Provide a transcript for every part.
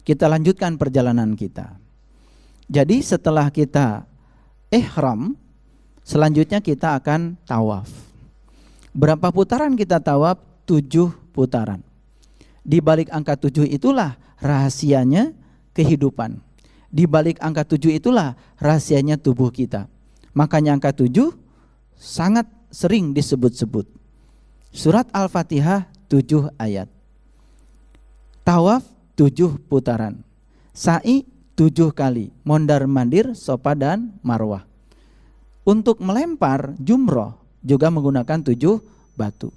kita lanjutkan perjalanan kita. Jadi setelah kita ihram, selanjutnya kita akan tawaf. Berapa putaran kita tawaf? 7 putaran. Di balik angka 7 itulah rahasianya kehidupan. Di balik angka 7 itulah rahasianya tubuh kita. Makanya angka 7 sangat sering disebut-sebut. Surat Al-Fatihah 7 ayat. Tawaf 7 putaran. Sa'i 7 kali. Mondar-mandir, Safa dan Marwah. Untuk melempar jumroh juga menggunakan 7 batu.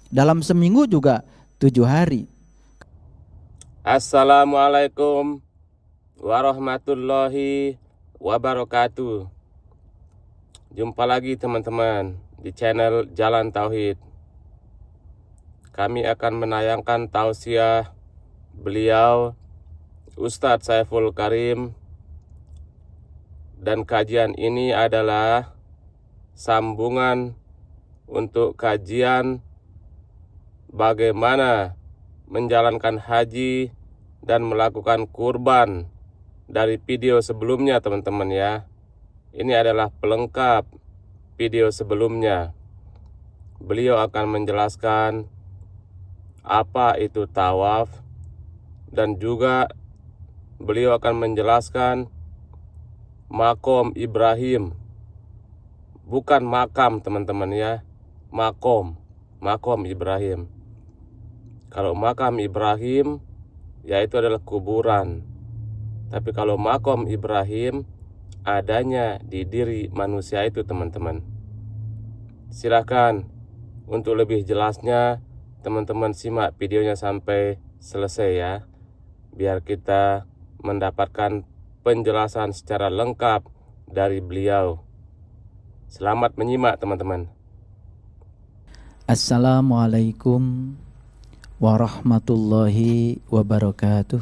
Dalam seminggu juga 7 hari. Assalamualaikum warahmatullahi wabarakatuh. Jumpa lagi teman-teman di channel Jalan Tauhid. Kami akan menayangkan tausiah beliau Ustadz Saiful Karim. Dan kajian ini adalah sambungan untuk kajian bagaimana menjalankan haji dan melakukan kurban dari video sebelumnya teman-teman ya. Ini adalah pelengkap video sebelumnya. Beliau akan menjelaskan apa itu tawaf dan juga beliau akan menjelaskan makom Ibrahim. Bukan makam teman-teman ya, makom Ibrahim. Kalau makam Ibrahim, yaitu adalah kuburan. Tapi kalau makom Ibrahim, adanya di diri manusia itu teman-teman. Silakan untuk lebih jelasnya, teman-teman simak videonya sampai selesai ya. Biar kita mendapatkan penjelasan secara lengkap dari beliau. Selamat menyimak teman-teman. Assalamualaikum warahmatullahi wabarakatuh.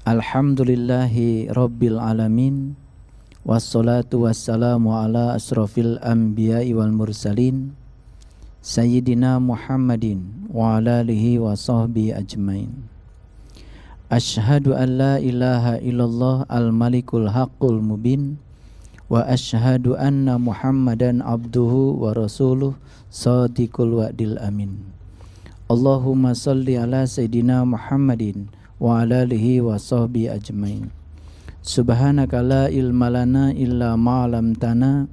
Alhamdulillahi rabbil alamin. Wassalatu wassalamu ala asrafil anbiya'i wal mursalin Sayyidina Muhammadin wa ala alihi wa sahbihi ajmain. Ashhadu an la ilaha illallah al-malikul haqqul mubin. Wa ashhadu anna Muhammadan abduhu wa rasuluh sadiqul wa'dil amin. Allahumma salli ala Sayyidina Muhammadin wa ala alihi wa sahbihi ajmain. Subhanaka la ilma lana illa ma'alamtana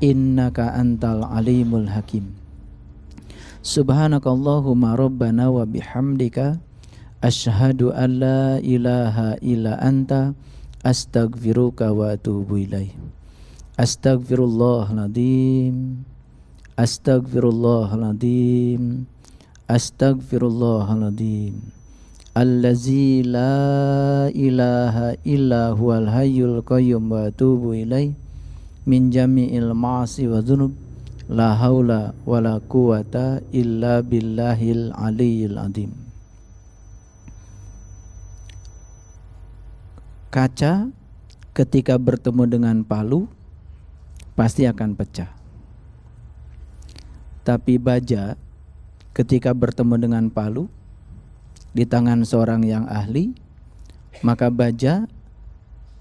innaka antal alimul hakim. Subhanaka Allahumma rabbana wa bihamdika ashhadu an la ilaha illa anta astaghfiruka wa atubu ilaih. Astaghfirullahaladzim, astaghfirullahaladzim, astaghfirullahaladzim. Allazi la ilaha illa huwal hayyul qayyum wa atubu ilaih min jami'il ma'asi wa dhunub. La haula wa la quwata illa billahil aliyyil azim. Kaca ketika bertemu dengan palu pasti akan pecah. Tapi baja ketika bertemu dengan palu di tangan seorang yang ahli, maka baja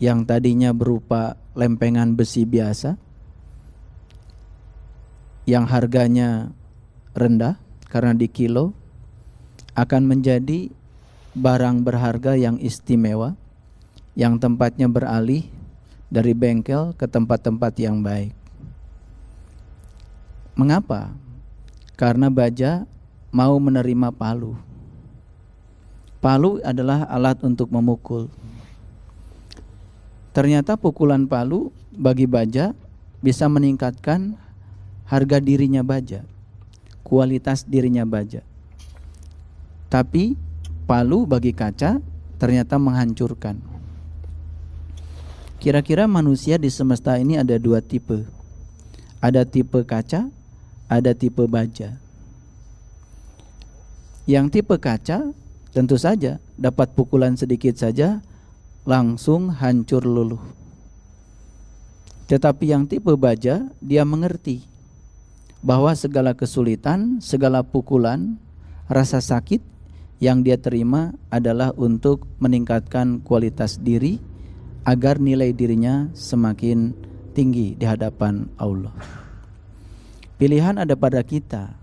yang tadinya berupa lempengan besi biasa yang harganya rendah karena di kilo akan menjadi barang berharga yang istimewa, yang tempatnya beralih dari bengkel ke tempat-tempat yang baik. Mengapa? Karena baja mau menerima palu. Palu adalah alat untuk memukul. Ternyata pukulan palu bagi baja bisa meningkatkan harga dirinya baja, kualitas dirinya baja. Tapi palu bagi kaca ternyata menghancurkan. Kira-kira manusia di semesta ini ada 2 tipe. Ada tipe kaca, ada tipe baja. Yang tipe kaca tentu saja dapat pukulan sedikit saja langsung hancur luluh. Tetapi yang tipe baja, dia mengerti bahwa segala kesulitan, segala pukulan, rasa sakit yang dia terima adalah untuk meningkatkan kualitas diri agar nilai dirinya semakin tinggi di hadapan Allah. Pilihan ada pada kita.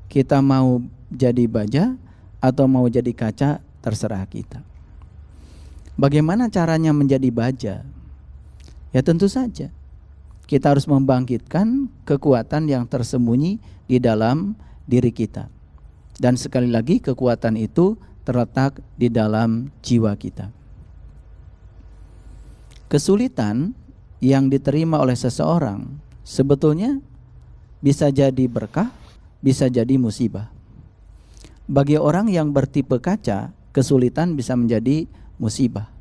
Kita mau jadi baja atau mau jadi kaca, terserah kita. Bagaimana caranya menjadi baja? Ya tentu saja kita harus membangkitkan kekuatan yang tersembunyi di dalam diri kita. Dan sekali lagi kekuatan itu terletak di dalam jiwa kita. Kesulitan yang diterima oleh seseorang sebetulnya bisa jadi berkah, bisa jadi musibah. Bagi orang yang bertipe kaca, kesulitan bisa menjadi musibah.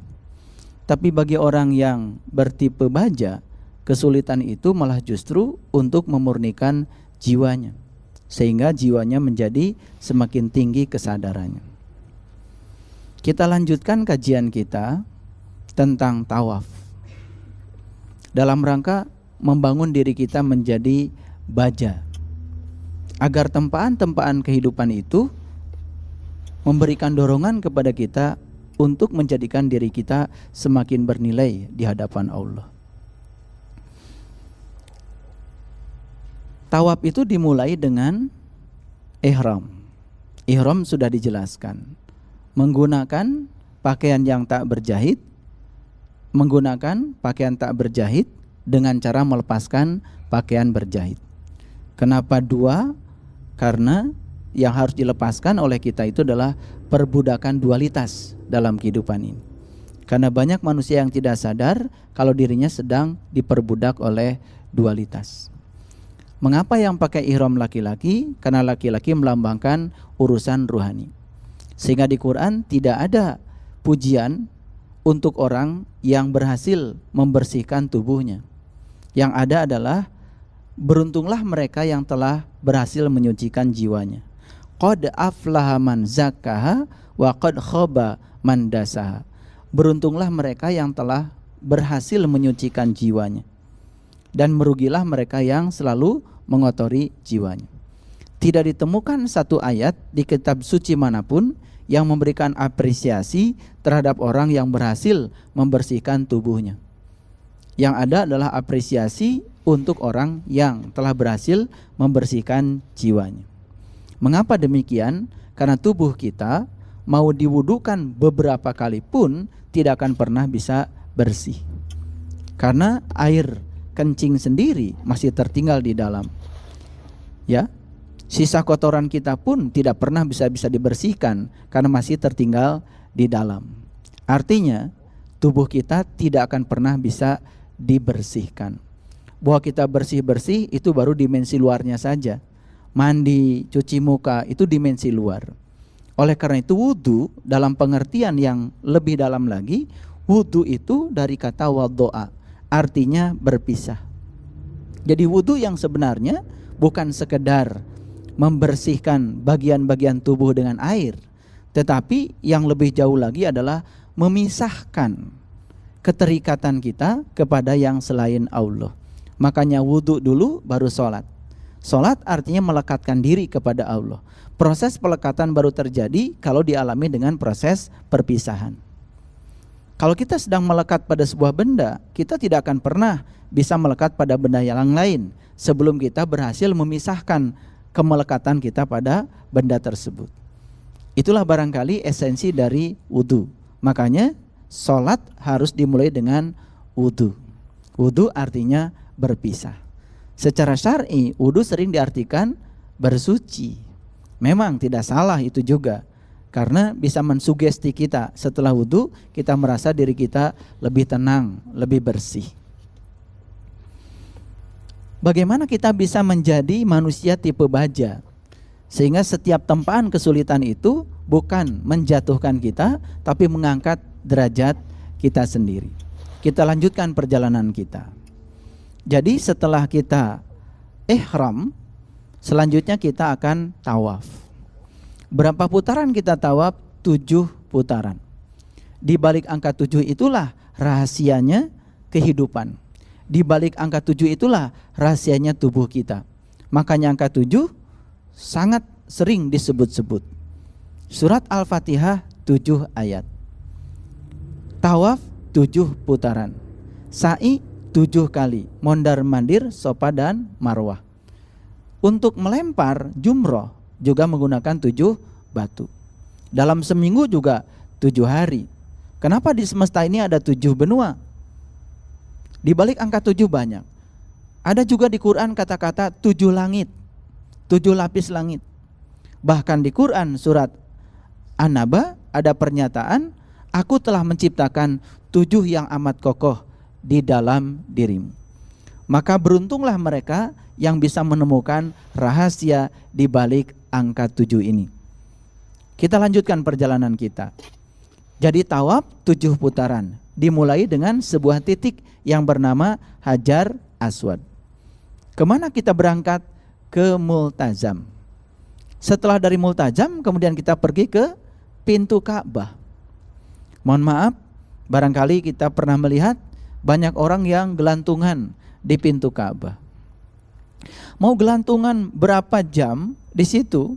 Tapi bagi orang yang bertipe baja, kesulitan itu malah justru untuk memurnikan jiwanya, sehingga jiwanya menjadi semakin tinggi kesadarannya. Kita lanjutkan kajian kita tentang tawaf dalam rangka membangun diri kita menjadi baja, agar tempaan-tempaan kehidupan itu memberikan dorongan kepada kita untuk menjadikan diri kita semakin bernilai di hadapan Allah. Tawaf itu dimulai dengan ihram. Ihram sudah dijelaskan. Menggunakan pakaian yang tak berjahit, menggunakan pakaian tak berjahit dengan cara melepaskan pakaian berjahit. Kenapa dua? Karena yang harus dilepaskan oleh kita itu adalah perbudakan dualitas dalam kehidupan ini. Karena banyak manusia yang tidak sadar kalau dirinya sedang diperbudak oleh dualitas. Mengapa yang pakai ihram laki-laki? Karena laki-laki melambangkan urusan ruhani. Sehingga di Quran tidak ada pujian untuk orang yang berhasil membersihkan tubuhnya. Yang ada adalah beruntunglah mereka yang telah berhasil menyucikan jiwanya. Qad aflaha man zakkaha wa qad khaba man dasaha. Beruntunglah mereka yang telah berhasil menyucikan jiwanya, dan merugilah mereka yang selalu mengotori jiwanya. Tidak ditemukan satu ayat di kitab suci manapun yang memberikan apresiasi terhadap orang yang berhasil membersihkan tubuhnya. Yang ada adalah apresiasi untuk orang yang telah berhasil membersihkan jiwanya. Mengapa demikian? Karena tubuh kita mau diwudukan beberapa kali pun tidak akan pernah bisa bersih. Karena air kencing sendiri masih tertinggal di dalam. Ya, sisa kotoran kita pun tidak pernah bisa dibersihkan karena masih tertinggal di dalam. Artinya tubuh kita tidak akan pernah bisa dibersihkan. Bahwa kita bersih-bersih itu baru dimensi luarnya saja. Mandi, cuci muka itu dimensi luar. Oleh karena itu wudu dalam pengertian yang lebih dalam lagi, wudu itu dari kata waddo'a, artinya berpisah. Jadi wudu yang sebenarnya bukan sekedar membersihkan bagian-bagian tubuh dengan air, tetapi yang lebih jauh lagi adalah memisahkan keterikatan kita kepada yang selain Allah. Makanya wudu dulu baru sholat. Sholat artinya melekatkan diri kepada Allah. Proses pelekatan baru terjadi kalau dialami dengan proses perpisahan. Kalau kita sedang melekat pada sebuah benda, kita tidak akan pernah bisa melekat pada benda yang lain sebelum kita berhasil memisahkan kemelekatan kita pada benda tersebut. Itulah barangkali esensi dari wudu. Makanya sholat harus dimulai dengan wudu. Wudu artinya berpisah. Secara syar'i, wudu sering diartikan bersuci. Memang tidak salah itu juga, karena bisa mensugesti kita. Setelah wudu kita merasa diri kita lebih tenang, lebih bersih. Bagaimana kita bisa menjadi manusia tipe baja, sehingga setiap tempaan kesulitan itu bukan menjatuhkan kita, tapi mengangkat derajat kita sendiri. Kita lanjutkan perjalanan kita. Jadi setelah kita ihram, selanjutnya kita akan tawaf. Berapa putaran kita tawaf? 7 putaran. Di balik angka 7 itulah rahasianya kehidupan. Di balik angka 7 itulah rahasianya tubuh kita. Makanya angka 7 sangat sering disebut-sebut. Surat Al-Fatihah 7 ayat. Tawaf 7 putaran. Sa'i 7 kali. Mondar-mandir Safa dan Marwah. Untuk melempar jumroh juga menggunakan 7 batu. Dalam seminggu juga 7 hari. Kenapa di semesta ini ada 7 benua? Di balik angka 7 banyak. Ada juga di Quran kata-kata 7 langit, 7 lapis langit. Bahkan di Quran surat An-Naba ada pernyataan, aku telah menciptakan 7 yang amat kokoh di dalam dirimu. Maka beruntunglah mereka yang bisa menemukan rahasia di balik angka 7 ini. Kita lanjutkan perjalanan kita. Jadi tawaf 7 putaran, dimulai dengan sebuah titik yang bernama Hajar Aswad. Kemana kita berangkat? Ke Multazam. Setelah dari Multazam, kemudian kita pergi ke pintu Ka'bah. Mohon maaf, barangkali kita pernah melihat banyak orang yang gelantungan di pintu Ka'bah. Mau gelantungan berapa jam di situ,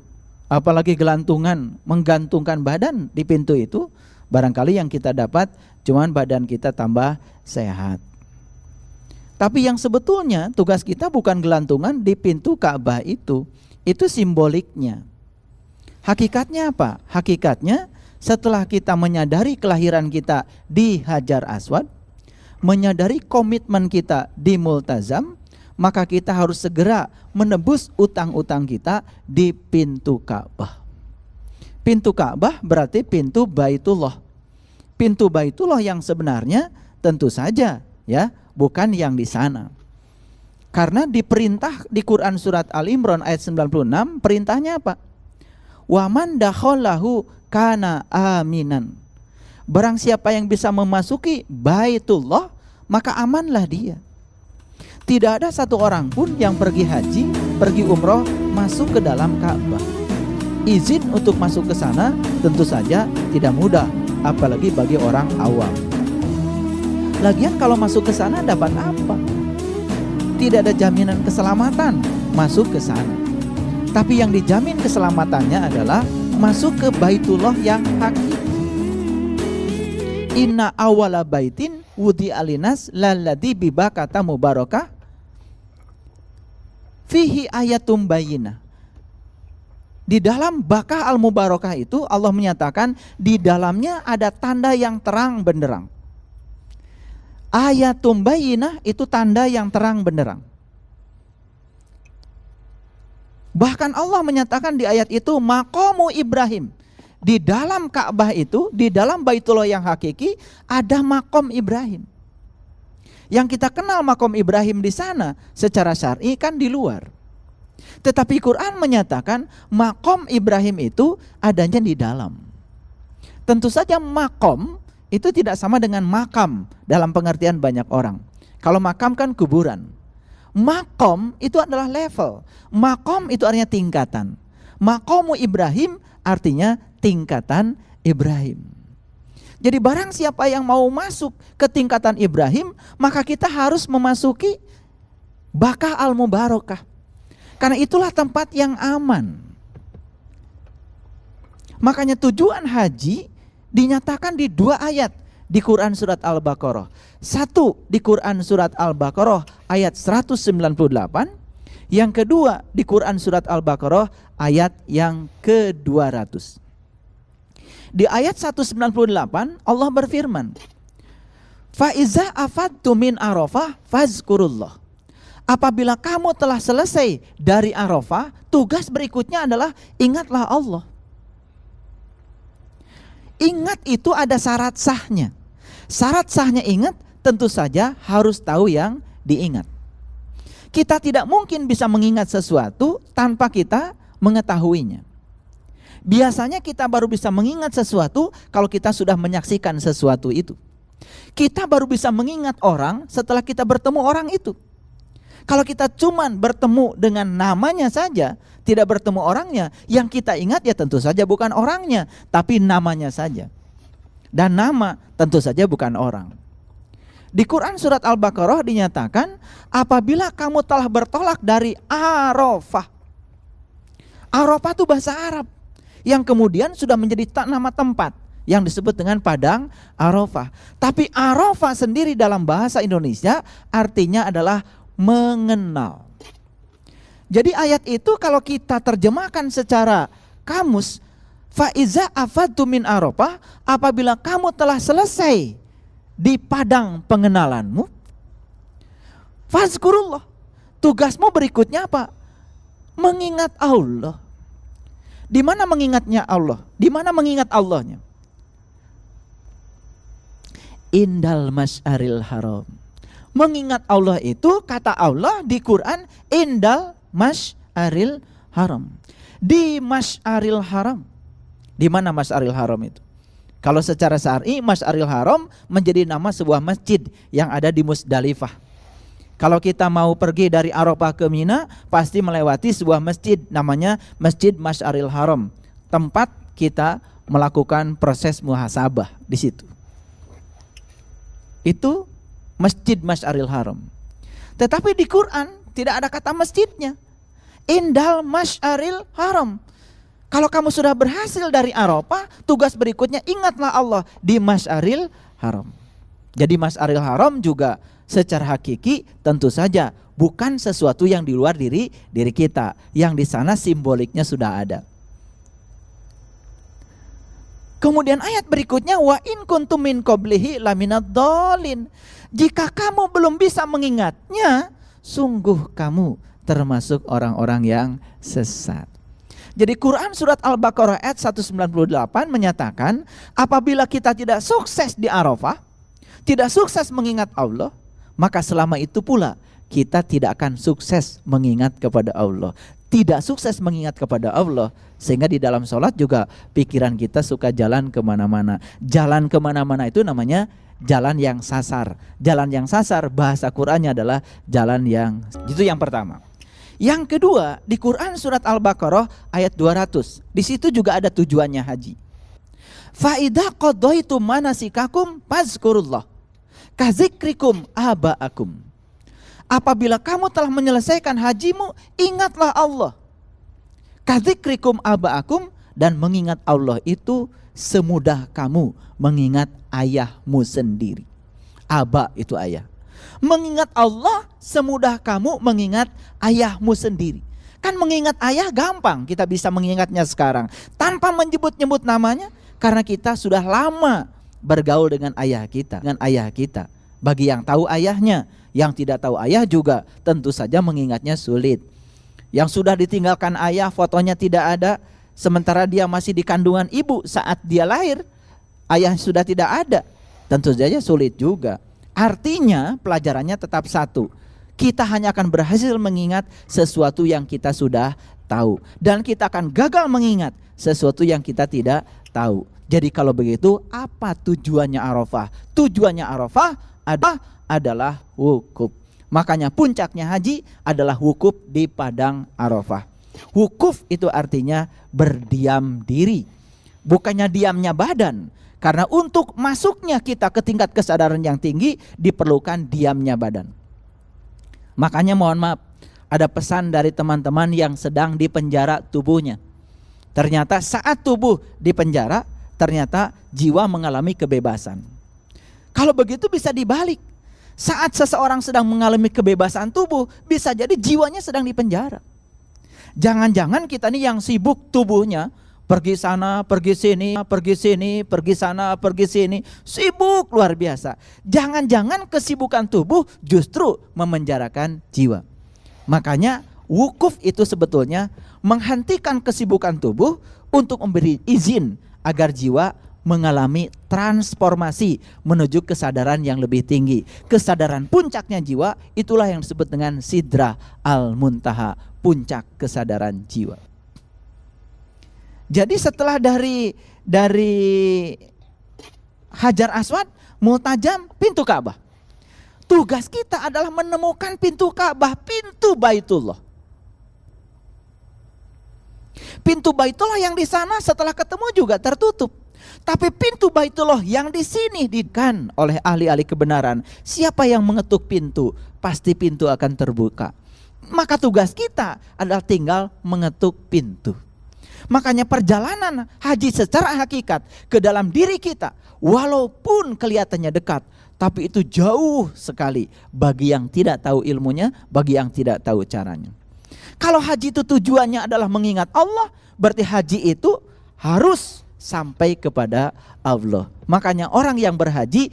apalagi gelantungan menggantungkan badan di pintu itu, barangkali yang kita dapat cuman badan kita tambah sehat. Tapi yang sebetulnya tugas kita bukan gelantungan di pintu Ka'bah itu simboliknya. Hakikatnya apa? Hakikatnya setelah kita menyadari kelahiran kita di Hajar Aswad, menyadari komitmen kita di Multazam, maka kita harus segera menebus utang-utang kita di pintu Ka'bah. Pintu Ka'bah berarti pintu Baitullah. Pintu Baitullah yang sebenarnya tentu saja ya, bukan yang di sana. Karena diperintah di Quran surat Al-Imran ayat 96, perintahnya apa? Wa man dakhalahu kana aminan. Barang siapa yang bisa memasuki Baitullah, maka amanlah dia. Tidak ada satu orang pun yang pergi haji, pergi umroh, masuk ke dalam Ka'bah. Izin untuk masuk ke sana tentu saja tidak mudah, apalagi bagi orang awam. Lagian kalau masuk ke sana dapat apa? Tidak ada jaminan keselamatan masuk ke sana. Tapi yang dijamin keselamatannya adalah masuk ke Baitullah yang hakiki. Inna awala baitin wudi alinas lalladzi bibakata mubarakah fihi ayatum bayyinah. Di dalam Bakah al-Mubarakah itu Allah menyatakan di dalamnya ada tanda yang terang benderang. Ayatum bayyinah itu tanda yang terang benderang. Bahkan Allah menyatakan di ayat itu maqamu Ibrahim. Di dalam Ka'bah itu, di dalam Baitullah yang hakiki ada makom Ibrahim. Yang kita kenal makom Ibrahim di sana secara syar'i kan di luar. Tetapi Quran menyatakan makom Ibrahim itu adanya di dalam. Tentu saja makom itu tidak sama dengan makam dalam pengertian banyak orang. Kalau makam kan kuburan. Makom itu adalah level. Makom itu artinya tingkatan. Makomu Ibrahim artinya tingkatan Ibrahim. Jadi barang siapa yang mau masuk ke tingkatan Ibrahim, maka kita harus memasuki Bakah al-Mubarakah. Karena itulah tempat yang aman. Makanya tujuan haji dinyatakan di 2 ayat di Quran surat Al-Baqarah. 1 di Quran surat Al-Baqarah ayat 198. Yang kedua di Quran surat Al-Baqarah ayat yang ke-200. Di ayat 198 Allah berfirman, Fa iza afadtu min Arafah fazkurullah. Apabila kamu telah selesai dari Arafah, tugas berikutnya adalah ingatlah Allah. Ingat itu ada syarat sahnya. Syarat sahnya ingat tentu saja harus tahu yang diingat. Kita tidak mungkin bisa mengingat sesuatu tanpa kita mengetahuinya. Biasanya kita baru bisa mengingat sesuatu kalau kita sudah menyaksikan sesuatu itu. Kita baru bisa mengingat orang setelah kita bertemu orang itu. Kalau kita cuman bertemu dengan namanya saja, tidak bertemu orangnya, yang kita ingat ya tentu saja bukan orangnya, tapi namanya saja. Dan nama tentu saja bukan orang. Di Quran surat Al-Baqarah dinyatakan, apabila kamu telah bertolak dari Arafah. Arafah itu bahasa Arab. yang kemudian sudah menjadi nama tempat yang disebut dengan Padang Arafah. Tapi Arafah sendiri dalam bahasa Indonesia artinya adalah mengenal. Jadi ayat itu kalau kita terjemahkan secara kamus, faiza afadtu min Arafah, apabila kamu telah selesai di padang pengenalanmu, fazkurullah, tugasmu berikutnya apa? Mengingat Allah. Di mana mengingatnya Allah? Di mana mengingat Allahnya? Indal masyaril haram. Mengingat Allah itu kata Allah di Quran indal masyaril haram. Di masyaril haram. Di mana masyaril haram itu? Kalau secara syar'i masyaril haram menjadi nama sebuah masjid yang ada di Musdalifah. Kalau kita mau pergi dari Arafah ke Mina, pasti melewati sebuah masjid namanya Masjid Masyaril Haram. Tempat kita melakukan proses muhasabah di situ. Itu Masjid Masyaril Haram. Tetapi di Quran tidak ada kata masjidnya. Indal Masyaril Haram. Kalau kamu sudah berhasil dari Arafah, tugas berikutnya ingatlah Allah di Masyaril Haram. Jadi Masyaril Haram juga secara hakiki tentu saja bukan sesuatu yang di luar diri kita. Yang di sana simboliknya sudah ada. Kemudian ayat berikutnya wa in kuntum min qablihi laminad dhalin. Jika kamu belum bisa mengingatnya, sungguh kamu termasuk orang-orang yang sesat. Jadi Quran surat Al-Baqarah ayat 198 menyatakan apabila kita tidak sukses di Arafah, tidak sukses mengingat Allah, maka selama itu pula kita tidak akan sukses mengingat kepada Allah. Tidak sukses mengingat kepada Allah, sehingga di dalam sholat juga pikiran kita suka jalan kemana-mana. Jalan kemana-mana itu namanya jalan yang sasar. Jalan yang sasar bahasa Qur'annya adalah jalan yang, itu yang pertama. Yang kedua, di Quran surat Al-Baqarah ayat 200, di situ juga ada tujuannya haji. Fa idza qadaitum manasikakum fazkurullah kazikrikum abaakum. Apabila kamu telah menyelesaikan hajimu, ingatlah Allah. Kadzikrikum abaakum, dan mengingat Allah itu semudah kamu mengingat ayahmu sendiri. Aba itu ayah. Mengingat Allah semudah kamu mengingat ayahmu sendiri. Kan mengingat ayah gampang, kita bisa mengingatnya sekarang tanpa menyebut-nyebut namanya, karena kita sudah lama bergaul dengan ayah kita, Bagi yang tahu ayahnya, yang tidak tahu ayah juga tentu saja mengingatnya sulit. Yang sudah ditinggalkan ayah, fotonya tidak ada, sementara dia masih di kandungan ibu saat dia lahir, ayah sudah tidak ada, tentu saja sulit juga. Artinya pelajarannya tetap satu, kita hanya akan berhasil mengingat sesuatu yang kita sudah tahu, dan kita akan gagal mengingat sesuatu yang kita tidak tahu. Jadi kalau begitu, apa tujuannya Arafah? Tujuannya Arafah adalah wukuf. Makanya puncaknya haji adalah wukuf di padang Arafah. Wukuf itu artinya berdiam diri, bukannya diamnya badan. Karena untuk masuknya kita ke tingkat kesadaran yang tinggi diperlukan diamnya badan. Makanya mohon maaf, ada pesan dari teman-teman yang sedang dipenjara tubuhnya. Ternyata saat tubuh dipenjara, ternyata jiwa mengalami kebebasan. Kalau begitu bisa dibalik. Saat seseorang sedang mengalami kebebasan tubuh, bisa jadi jiwanya sedang dipenjara. Jangan-jangan kita nih yang sibuk tubuhnya, pergi sana, pergi sini, pergi sini, pergi sana, pergi sini, sibuk luar biasa. Jangan-jangan kesibukan tubuh justru memenjarakan jiwa. Makanya wukuf itu sebetulnya menghentikan kesibukan tubuh untuk memberi izin agar jiwa mengalami transformasi menuju kesadaran yang lebih tinggi. Kesadaran puncaknya jiwa itulah yang disebut dengan Sidra al-Muntaha, puncak kesadaran jiwa. Jadi setelah dari Hajar Aswad, Multajam, pintu Ka'bah. Tugas kita adalah menemukan pintu Ka'bah, pintu Baitullah. Pintu Baitullah yang di sana setelah ketemu juga tertutup. Tapi pintu Baitullah yang di sini dikan oleh ahli-ahli kebenaran. Siapa yang mengetuk pintu, pasti pintu akan terbuka. Maka tugas kita adalah tinggal mengetuk pintu. Makanya perjalanan haji secara hakikat ke dalam diri kita, walaupun kelihatannya dekat, tapi itu jauh sekali bagi yang tidak tahu ilmunya, bagi yang tidak tahu caranya. Kalau haji itu tujuannya adalah mengingat Allah, berarti haji itu harus sampai kepada Allah. Makanya orang yang berhaji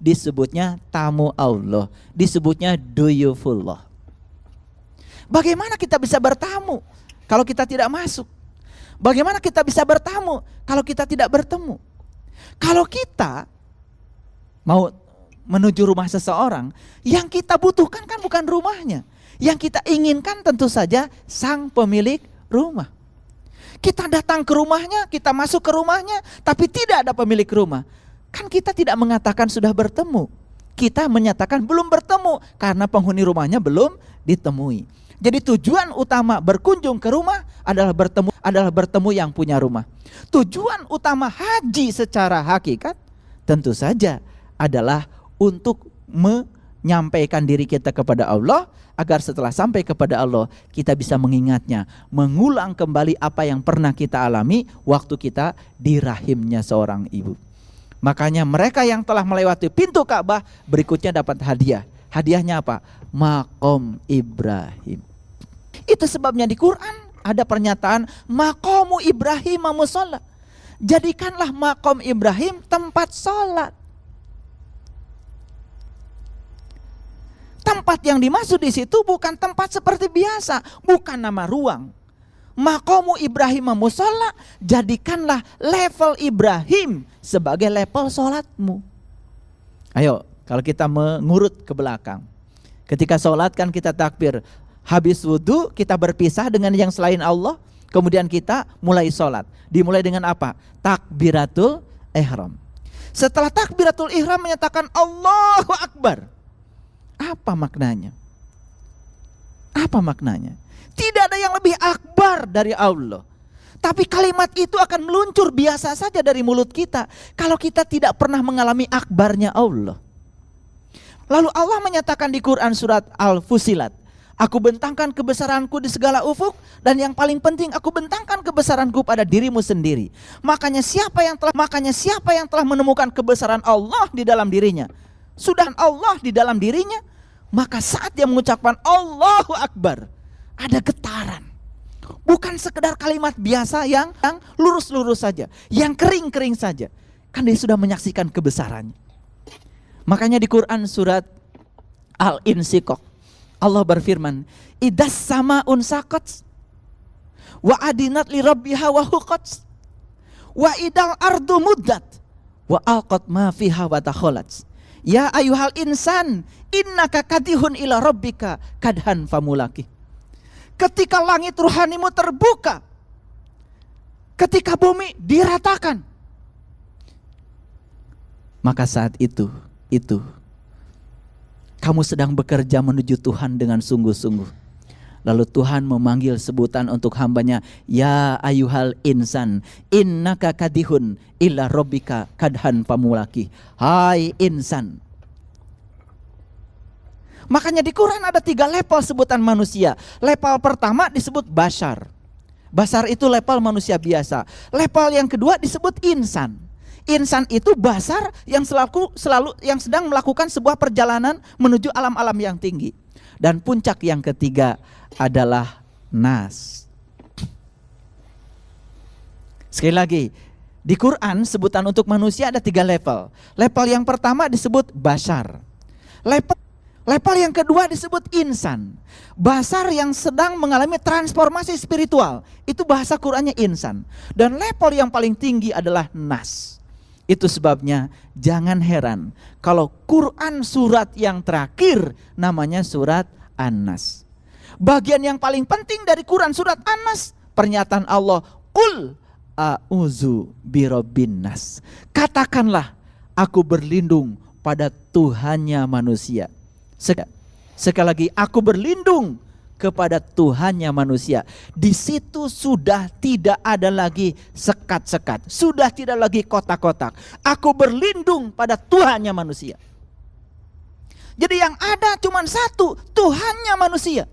disebutnya tamu Allah, disebutnya duyufullah. Bagaimana kita bisa bertamu kalau kita tidak masuk? Bagaimana kita bisa bertamu kalau kita tidak bertemu? Kalau kita mau menuju rumah seseorang, yang kita butuhkan kan bukan rumahnya. Yang kita inginkan tentu saja sang pemilik rumah. Kita datang ke rumahnya, kita masuk ke rumahnya, tapi tidak ada pemilik rumah. Kan kita tidak mengatakan sudah bertemu. Kita menyatakan belum bertemu karena penghuni rumahnya belum ditemui. Jadi tujuan utama berkunjung ke rumah adalah bertemu yang punya rumah. Tujuan utama haji secara hakikat tentu saja adalah untuk menyampaikan diri kita kepada Allah, agar setelah sampai kepada Allah kita bisa mengingatnya, mengulang kembali apa yang pernah kita alami waktu kita di rahimnya seorang ibu. Makanya mereka yang telah melewati pintu Ka'bah berikutnya dapat hadiah. Hadiahnya apa? Maqam Ibrahim. Itu sebabnya di Quran ada pernyataan maqamu Ibrahim musholla. Jadikanlah maqam Ibrahim tempat sholat. Tempat yang dimaksud di situ bukan tempat seperti biasa, bukan nama ruang. Maqamu Ibrahim musholla, jadikanlah level Ibrahim sebagai level sholatmu. Ayo, kalau kita mengurut ke belakang, ketika sholat kan kita takbir, habis wudhu kita berpisah dengan yang selain Allah, kemudian kita mulai sholat. Dimulai dengan apa? Takbiratul ihram. Setelah takbiratul ihram menyatakan Allahu Akbar. Apa maknanya? Apa maknanya? Tidak ada yang lebih akbar dari Allah. Tapi kalimat itu akan meluncur biasa saja dari mulut kita kalau kita tidak pernah mengalami akbarnya Allah. Lalu Allah menyatakan di Quran surat Al-Fusilat, aku bentangkan kebesaranku di segala ufuk, dan yang paling penting aku bentangkan kebesaranku pada dirimu sendiri. Makanya siapa yang telah menemukan kebesaran Allah di dalam dirinya, sudah Allah di dalam dirinya, maka saat dia mengucapkan Allahu Akbar, ada getaran. Bukan sekedar kalimat biasa yang lurus-lurus saja, yang kering-kering saja. Kan dia sudah menyaksikan kebesarannya. Makanya di Quran surat Al-Insyikok, Allah berfirman, idas sama'un saqat wa adinat li rabbiha wa huqat wa idal ardu muddat wa alqat ma fiha wa takhalat. Ya ayuhal insan, innaka kadihun ila rabbika kadhan famulaki. Ketika langit ruhanimu terbuka, ketika bumi diratakan, maka saat itu kamu sedang bekerja menuju Tuhan dengan sungguh-sungguh. Lalu Tuhan memanggil sebutan untuk hambanya, ya ayuhal insan, innaka kadihun illa rabbika kadhan famulaki. Hai insan. Makanya di Quran ada 3 level sebutan manusia. Level pertama disebut bashar. Bashar itu level manusia biasa. Level yang kedua disebut insan. Insan itu bashar yang selalu yang sedang melakukan sebuah perjalanan menuju alam-alam yang tinggi. Dan puncak yang ketiga adalah nas. Sekali lagi, di Quran sebutan untuk manusia ada 3 level. Level yang pertama disebut bashar. Level yang kedua disebut insan. Bashar yang sedang mengalami transformasi spiritual. Itu bahasa Qurannya insan. Dan level yang paling tinggi adalah nas. Itu sebabnya jangan heran kalau Quran surat yang terakhir namanya surat An-Nas. Bagian yang paling penting dari Quran surat An-Nas, pernyataan Allah, Qul a'udzu birabbin nas. Katakanlah, aku berlindung pada Tuhannya manusia. Sekali lagi, aku berlindung kepada Tuhannya manusia. Di situ sudah tidak ada lagi sekat-sekat, sudah tidak lagi kotak-kotak. Aku berlindung pada Tuhannya manusia. Jadi yang ada cuma satu, Tuhannya manusia.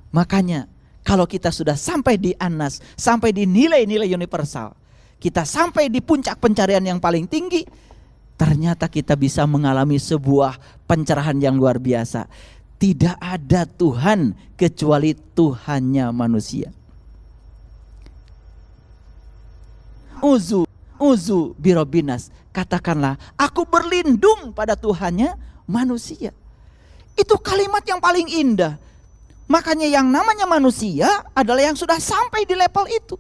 Makanya Kalau kita sudah sampai di Anas, sampai di nilai-nilai universal, kita sampai di puncak pencarian yang paling tinggi, ternyata kita bisa mengalami sebuah pencerahan yang luar biasa. Tidak ada Tuhan kecuali Tuhannya manusia. Uzu birobinas, katakanlah aku berlindung pada Tuhannya manusia. Itu kalimat yang paling indah. Makanya yang namanya manusia adalah yang sudah sampai di level itu,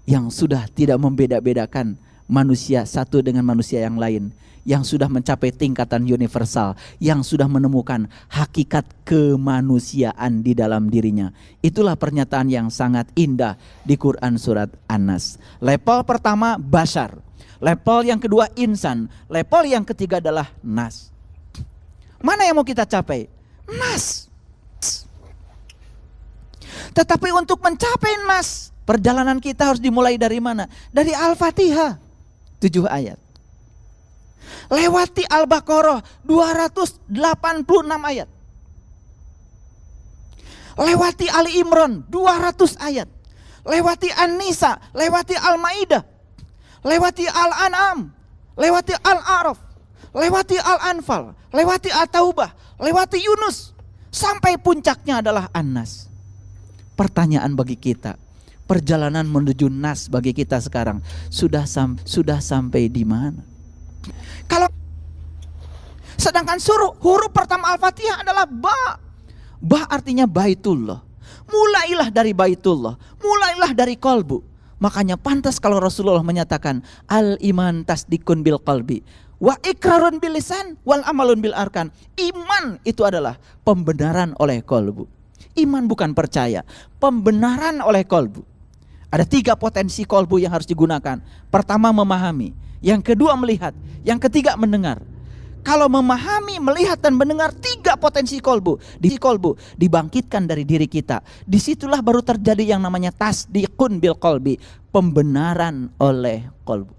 yang sudah tidak membeda-bedakan manusia satu dengan manusia yang lain, yang sudah mencapai tingkatan universal, yang sudah menemukan hakikat kemanusiaan di dalam dirinya. Itulah pernyataan yang sangat indah di Quran surat An-Nas. Level pertama bashar, level yang kedua insan, level yang ketiga adalah nas. Mana yang mau kita capai? Nas. Tetapi untuk mencapai nas, perjalanan kita harus dimulai dari mana? Dari Al-Fatihah 7 ayat. Lewati Al-Baqarah 286 ayat. Lewati Ali Imran 200 ayat. Lewati An-Nisa, lewati Al-Maidah, lewati Al-An'am, lewati Al-A'raf, lewati Al-Anfal, lewati At-Taubah, lewati Yunus, sampai puncaknya adalah An-Nas. Pertanyaan bagi kita, perjalanan menuju Nas bagi kita sekarang sudah sampai di mana? Kalau sedangkan huruf pertama Al-Fatihah adalah ba. Ba artinya baitullah. Mulailah dari baitullah, mulailah dari kolbu. Makanya pantas kalau Rasulullah menyatakan al-iman tasdikun bil qalbi wa ikrarun bil lisan wal amalun bil arkan. Iman itu adalah pembenaran oleh kolbu. Iman bukan percaya, pembenaran oleh kolbu. Ada 3 potensi kolbu yang harus digunakan. Pertama memahami, yang kedua melihat, yang ketiga mendengar. Kalau memahami, melihat dan mendengar, 3 potensi kolbu dibangkitkan dari diri kita. Disitulah baru terjadi yang namanya tasdikun bil qalbi, pembenaran oleh kolbu.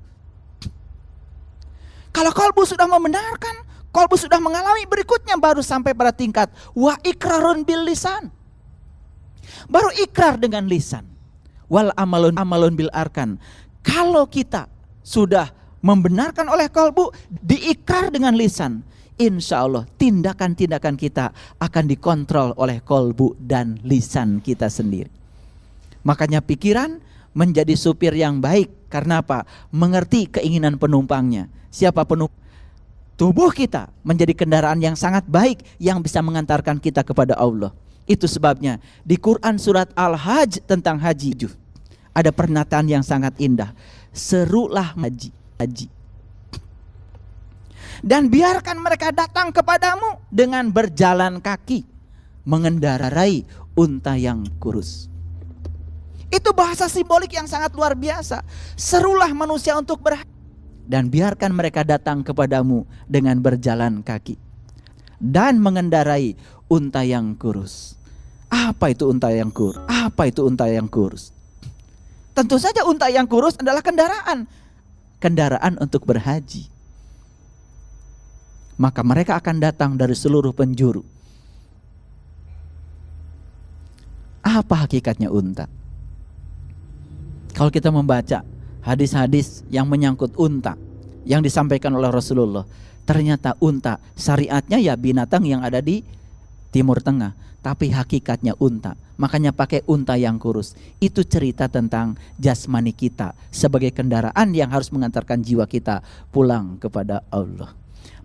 Kalau kolbu sudah membenarkan, kolbu sudah mengalami, berikutnya baru sampai pada tingkat wa ikrarun bil lisan. Baru ikrar dengan lisan. Wal amalun bil arkan. Kalau kita sudah membenarkan oleh kolbu, diikrar dengan lisan, insya Allah tindakan-tindakan kita akan dikontrol oleh kolbu dan lisan kita sendiri. Makanya pikiran menjadi supir yang baik. Karena apa? Mengerti keinginan penumpangnya. Siapa penumpang? Tubuh kita menjadi kendaraan yang sangat baik yang bisa mengantarkan kita kepada Allah. Itu sebabnya di Quran surat Al-Hajj tentang haji ada pernyataan yang sangat indah. Serulah haji. Dan biarkan mereka datang kepadamu dengan berjalan kaki, mengendarai unta yang kurus. Itu bahasa simbolik yang sangat luar biasa. Serulah manusia untuk berhaji, dan biarkan mereka datang kepadamu dengan berjalan kaki dan mengendarai unta yang kurus. Apa itu unta yang kurus? Apa itu unta yang kurus? Tentu saja unta yang kurus adalah kendaraan untuk berhaji. Maka mereka akan datang dari seluruh penjuru. Apa hakikatnya unta? Kalau kita membaca hadis-hadis yang menyangkut unta yang disampaikan oleh Rasulullah, ternyata unta syariatnya ya binatang yang ada di Timur Tengah, tapi hakikatnya unta. Makanya pakai unta yang kurus. Itu cerita tentang jasmani kita sebagai kendaraan yang harus mengantarkan jiwa kita pulang kepada Allah.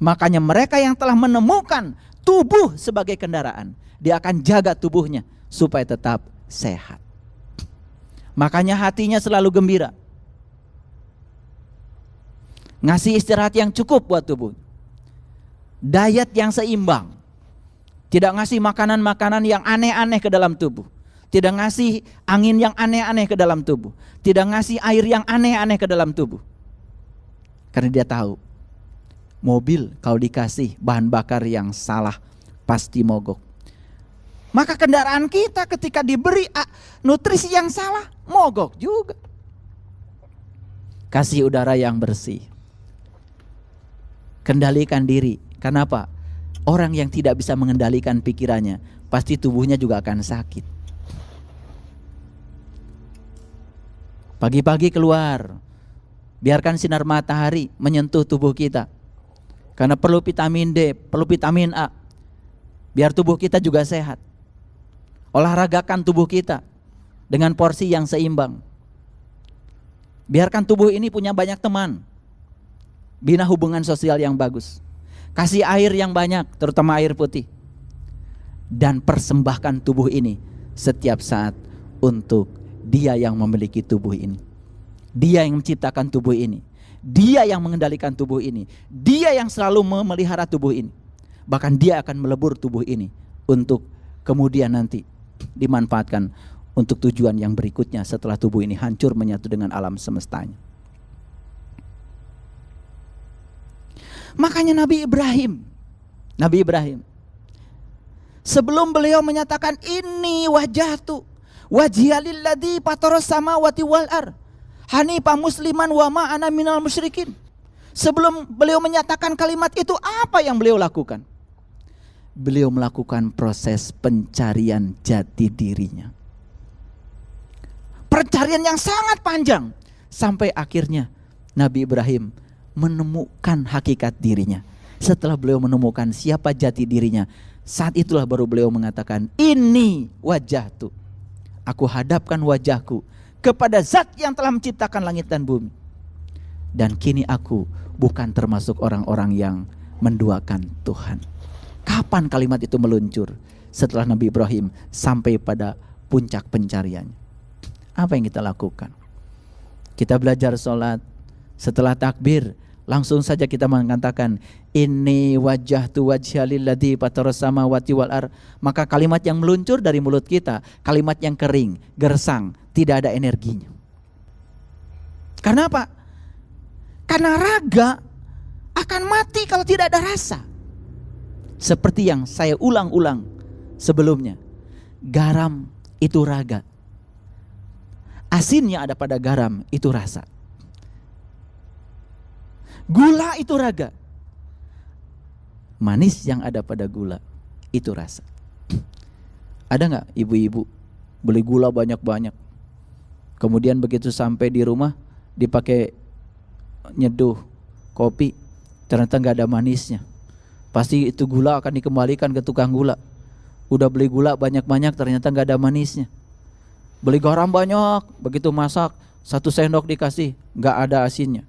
Makanya mereka yang telah menemukan tubuh sebagai kendaraan, dia akan jaga tubuhnya supaya tetap sehat. Makanya hatinya selalu gembira, ngasih istirahat yang cukup buat tubuh, diet yang seimbang, tidak ngasih makanan-makanan yang aneh-aneh ke dalam tubuh, tidak ngasih angin yang aneh-aneh ke dalam tubuh, tidak ngasih air yang aneh-aneh ke dalam tubuh. Karena dia tahu mobil kalau dikasih bahan bakar yang salah pasti mogok. Maka kendaraan kita ketika diberi nutrisi yang salah mogok juga. Kasih udara yang bersih, kendalikan diri. Kenapa? Orang yang tidak bisa mengendalikan pikirannya, pasti tubuhnya juga akan sakit. Pagi-pagi keluar, biarkan sinar matahari menyentuh tubuh kita. Karena perlu vitamin D, perlu vitamin A, biar tubuh kita juga sehat. Olahragakan tubuh kita dengan porsi yang seimbang. Biarkan tubuh ini punya banyak teman. Bina hubungan sosial yang bagus. Kasih air yang banyak, terutama air putih. Dan persembahkan tubuh ini setiap saat untuk Dia yang memiliki tubuh ini. Dia yang menciptakan tubuh ini. Dia yang mengendalikan tubuh ini. Dia yang selalu memelihara tubuh ini. Bahkan Dia akan melebur tubuh ini untuk kemudian nanti dimanfaatkan untuk tujuan yang berikutnya setelah tubuh ini hancur menyatu dengan alam semestanya. Makanya Nabi Ibrahim sebelum beliau menyatakan ini wajhatu wajhiyalil ladzi fataras samawati wal ardh hanifan musliman wa ma ana minal musyrikin. Sebelum beliau menyatakan kalimat itu, apa yang beliau lakukan? Beliau melakukan proses pencarian jati dirinya. Pencarian yang sangat panjang sampai akhirnya Nabi Ibrahim menemukan hakikat dirinya. Setelah beliau menemukan siapa jati dirinya, saat itulah baru beliau mengatakan, ini wajahtu. Aku hadapkan wajahku kepada zat yang telah menciptakan langit dan bumi. Dan kini aku bukan termasuk orang-orang yang menduakan Tuhan. Kapan kalimat itu meluncur? Setelah Nabi Ibrahim sampai pada puncak pencariannya. Apa yang kita lakukan? Kita belajar sholat, setelah takbir langsung saja kita mengatakan inni wajjahtu wajhiya lilladzi fataras samawati wal ardh. Maka kalimat yang meluncur dari mulut kita, kalimat yang kering, gersang, tidak ada energinya. Karena apa? Karena raga akan mati kalau tidak ada rasa. Seperti yang saya ulang-ulang sebelumnya, garam itu raga, asinnya ada pada garam itu rasa. Gula itu raga, manis yang ada pada gula itu rasa. Ada nggak ibu-ibu beli gula banyak-banyak, kemudian begitu sampai di rumah dipakai nyeduh kopi, ternyata nggak ada manisnya. Pasti itu gula akan dikembalikan ke tukang gula. Udah beli gula banyak-banyak, ternyata nggak ada manisnya. Beli garam banyak, begitu masak 1 sendok dikasih, nggak ada asinnya.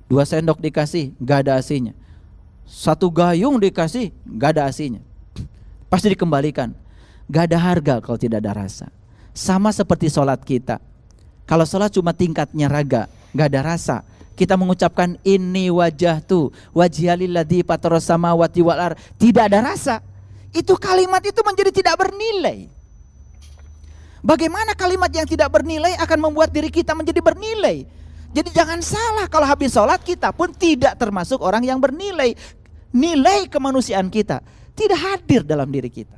2 sendok dikasih, nggak ada asinnya. 1 gayung dikasih, nggak ada asinnya. Pasti dikembalikan. Nggak ada harga kalau tidak ada rasa. Sama seperti sholat kita. Kalau sholat cuma tingkatnya raga, nggak ada rasa. Kita mengucapkan ini wajhatu wajhiya lilladzi fataras samawati wal ardh, tidak ada rasa. Itu kalimat itu menjadi tidak bernilai. Bagaimana kalimat yang tidak bernilai akan membuat diri kita menjadi bernilai? Jadi jangan salah, kalau habis sholat kita pun tidak termasuk orang yang bernilai. Nilai kemanusiaan kita tidak hadir dalam diri kita.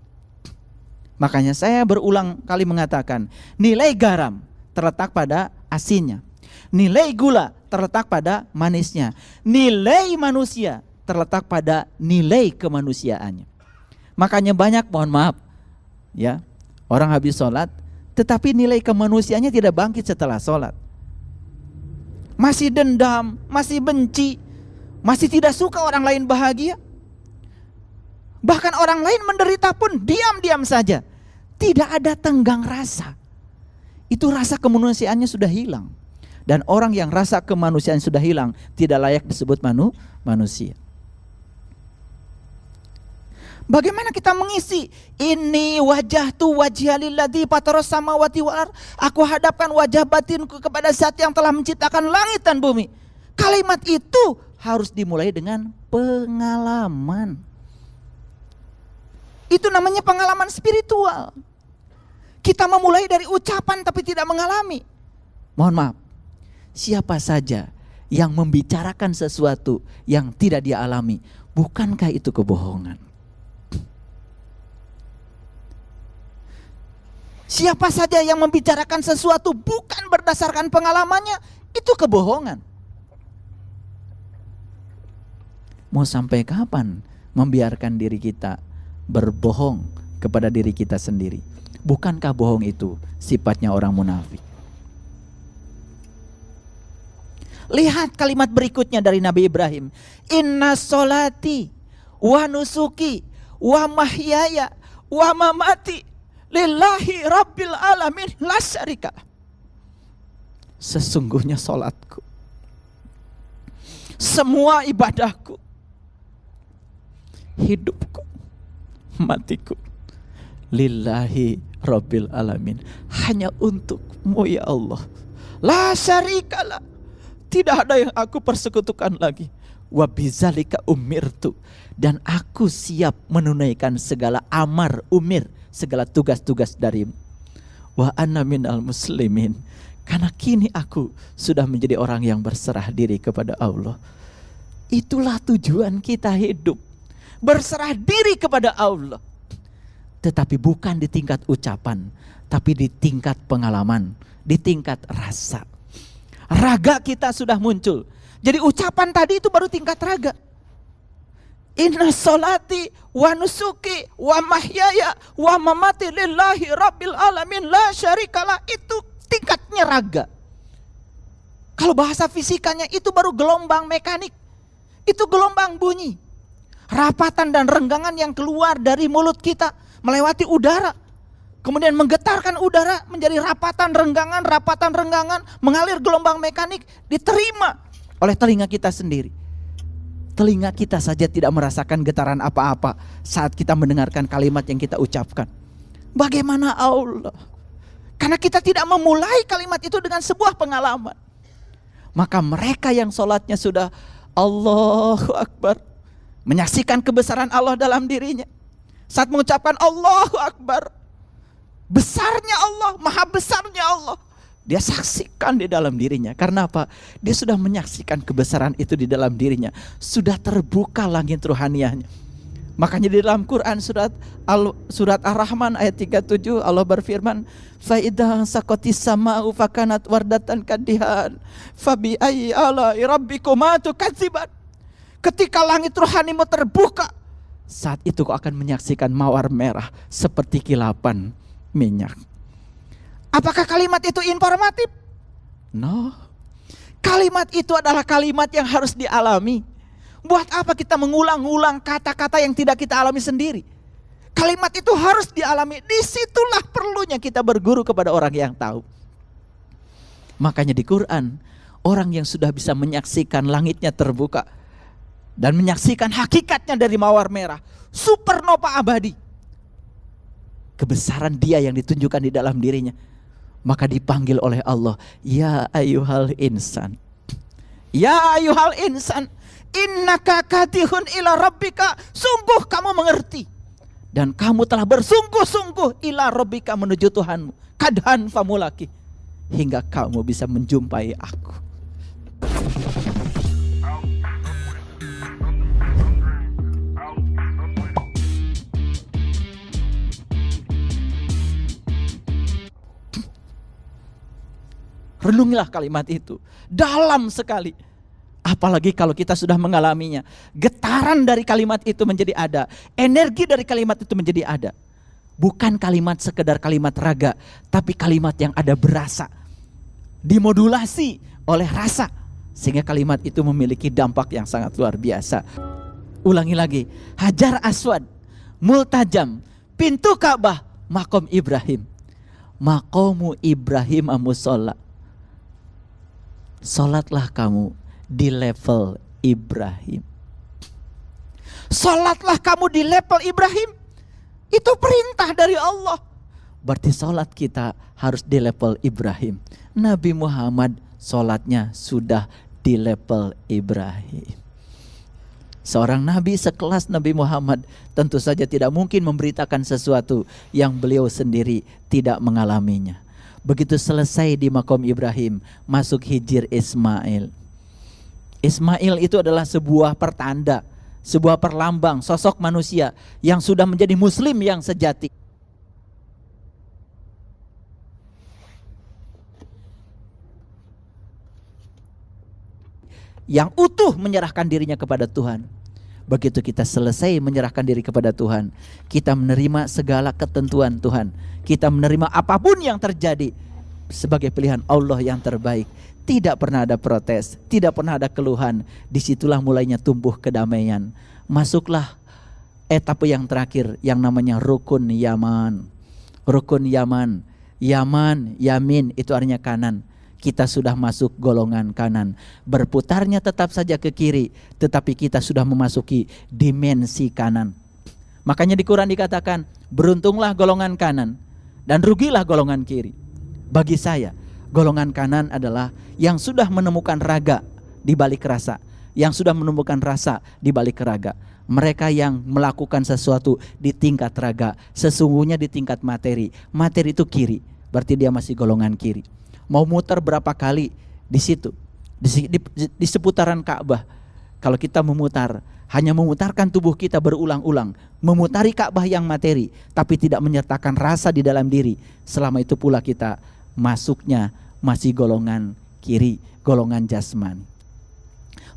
Makanya saya berulang kali mengatakan, nilai garam terletak pada asinnya. Nilai gula terletak pada manisnya. Nilai manusia terletak pada nilai kemanusiaannya. Makanya banyak, mohon maaf ya, orang habis sholat tetapi nilai kemanusiaannya tidak bangkit setelah sholat. Masih dendam, masih benci, masih tidak suka orang lain bahagia. Bahkan orang lain menderita pun diam-diam saja. Tidak ada tenggang rasa. Itu rasa kemanusiaannya sudah hilang. Dan orang yang rasa kemanusiaan sudah hilang tidak layak disebut manusia. Bagaimana kita mengisi ini wajhatu wajhiya lilladzi fataras samawati wal ardh? Aku hadapkan wajah batinku kepada zat yang telah menciptakan langit dan bumi. Kalimat itu harus dimulai dengan pengalaman. Itu namanya pengalaman spiritual. Kita memulai dari ucapan tapi tidak mengalami. Mohon maaf, siapa saja yang membicarakan sesuatu yang tidak dia alami, bukankah itu kebohongan? Siapa saja yang membicarakan sesuatu bukan berdasarkan pengalamannya, itu kebohongan. Mau sampai kapan membiarkan diri kita berbohong kepada diri kita sendiri? Bukankah bohong itu sifatnya orang munafik? Lihat kalimat berikutnya dari Nabi Ibrahim. Inna solati wa nusuki wa mahyaya wa mamati lillahi rabbil alamin la syarika. Sesungguhnya solatku, semua ibadahku, hidupku, matiku, lillahi rabbil alamin, hanya untukmu ya Allah. La syarikalah, tidak ada yang aku persekutukan lagi. Wa bizalika umirtu, dan aku siap menunaikan segala amar umir, segala tugas-tugas darimu. Wa ana minal muslimin, karena kini aku sudah menjadi orang yang berserah diri kepada Allah. Itulah tujuan kita hidup, berserah diri kepada Allah. Tetapi bukan di tingkat ucapan, tapi di tingkat pengalaman, di tingkat rasa. Raga kita sudah muncul. Jadi ucapan tadi itu baru tingkat raga. Inna solati wa nusuki wa mahyaya wa mamati lillahi rabbil alamin la syarikalah, itu tingkatnya raga. Kalau bahasa fisikanya itu baru gelombang mekanik. Itu gelombang bunyi. Rapatan dan renggangan yang keluar dari mulut kita melewati udara, kemudian menggetarkan udara menjadi rapatan renggangan, mengalir gelombang mekanik, diterima oleh telinga kita sendiri. Telinga kita saja tidak merasakan getaran apa-apa saat kita mendengarkan kalimat yang kita ucapkan. Bagaimana Allah? Karena kita tidak memulai kalimat itu dengan sebuah pengalaman. Maka mereka yang sholatnya sudah Allahu Akbar, menyaksikan kebesaran Allah dalam dirinya. Saat mengucapkan Allahu Akbar, besarnya Allah, maha besarnya Allah, dia saksikan di dalam dirinya. Karena apa? Dia sudah menyaksikan kebesaran itu di dalam dirinya. Sudah terbuka langit ruhaniahnya. Makanya di dalam Quran surat Ar-Rahman ayat 37 Allah berfirman, fa idza saqatis sama'u fakanat wardatan kadihan fabi ayyi ala'i rabbikuma tukadziban. Ketika langit rohanimu terbuka, saat itu kau akan menyaksikan mawar merah seperti kilapan minyak. Apakah kalimat itu informatif? No. Kalimat itu adalah kalimat yang harus dialami. Buat apa kita mengulang-ulang kata-kata yang tidak kita alami sendiri? Kalimat itu harus dialami. Disitulah perlunya kita berguru kepada orang yang tahu. Makanya di Quran, orang yang sudah bisa menyaksikan langitnya terbuka dan menyaksikan hakikatnya dari mawar merah, supernova abadi, kebesaran dia yang ditunjukkan di dalam dirinya, maka dipanggil oleh Allah, ya ayyuhal insan, ya ayyuhal insan, innaka kadihun ila rabbika, sungguh kamu mengerti dan kamu telah bersungguh-sungguh ila rabbika, menuju Tuhanmu, kadhan famulaki, hingga kamu bisa menjumpai aku. Renungilah kalimat itu, dalam sekali. Apalagi kalau kita sudah mengalaminya. Getaran dari kalimat itu menjadi ada, energi dari kalimat itu menjadi ada. Bukan kalimat sekedar kalimat raga, tapi kalimat yang ada berasa, dimodulasi oleh rasa, sehingga kalimat itu memiliki dampak yang sangat luar biasa. Ulangi lagi, Hajar Aswad, Multajam, pintu Ka'bah, makom Ibrahim, makomu Ibrahim amusolla. Salatlah kamu di level Ibrahim. Salatlah kamu di level Ibrahim. Itu perintah dari Allah. Berarti salat kita harus di level Ibrahim. Nabi Muhammad salatnya sudah di level Ibrahim. Seorang nabi sekelas Nabi Muhammad tentu saja tidak mungkin memberitakan sesuatu yang beliau sendiri tidak mengalaminya. Begitu selesai di makom Ibrahim, masuk hijir Ismail. Ismail itu adalah sebuah pertanda, sebuah perlambang sosok manusia yang sudah menjadi muslim yang sejati. Yang utuh menyerahkan dirinya kepada Tuhan. Begitu kita selesai menyerahkan diri kepada Tuhan, kita menerima segala ketentuan Tuhan. Kita menerima apapun yang terjadi sebagai pilihan Allah yang terbaik. Tidak pernah ada protes, tidak pernah ada keluhan. Disitulah mulainya tumbuh kedamaian. Masuklah etapa yang terakhir yang namanya rukun Yaman. Rukun Yaman, Yaman, Yamin itu artinya kanan. Kita sudah masuk golongan kanan. Berputarnya tetap saja ke kiri, tetapi kita sudah memasuki dimensi kanan. Makanya di Quran dikatakan, beruntunglah golongan kanan dan rugilah golongan kiri. Bagi saya, golongan kanan adalah yang sudah menemukan raga di balik rasa, yang sudah menemukan rasa di balik raga. Mereka yang melakukan sesuatu di tingkat raga, sesungguhnya di tingkat materi. Materi itu kiri, berarti dia masih golongan kiri. Mau muter berapa kali di situ, di seputaran Ka'bah. Kalau kita memutar, hanya memutarkan tubuh kita berulang-ulang, memutari Ka'bah yang materi, tapi tidak menyertakan rasa di dalam diri. Selama itu pula kita masuknya masih golongan kiri, golongan jasmani.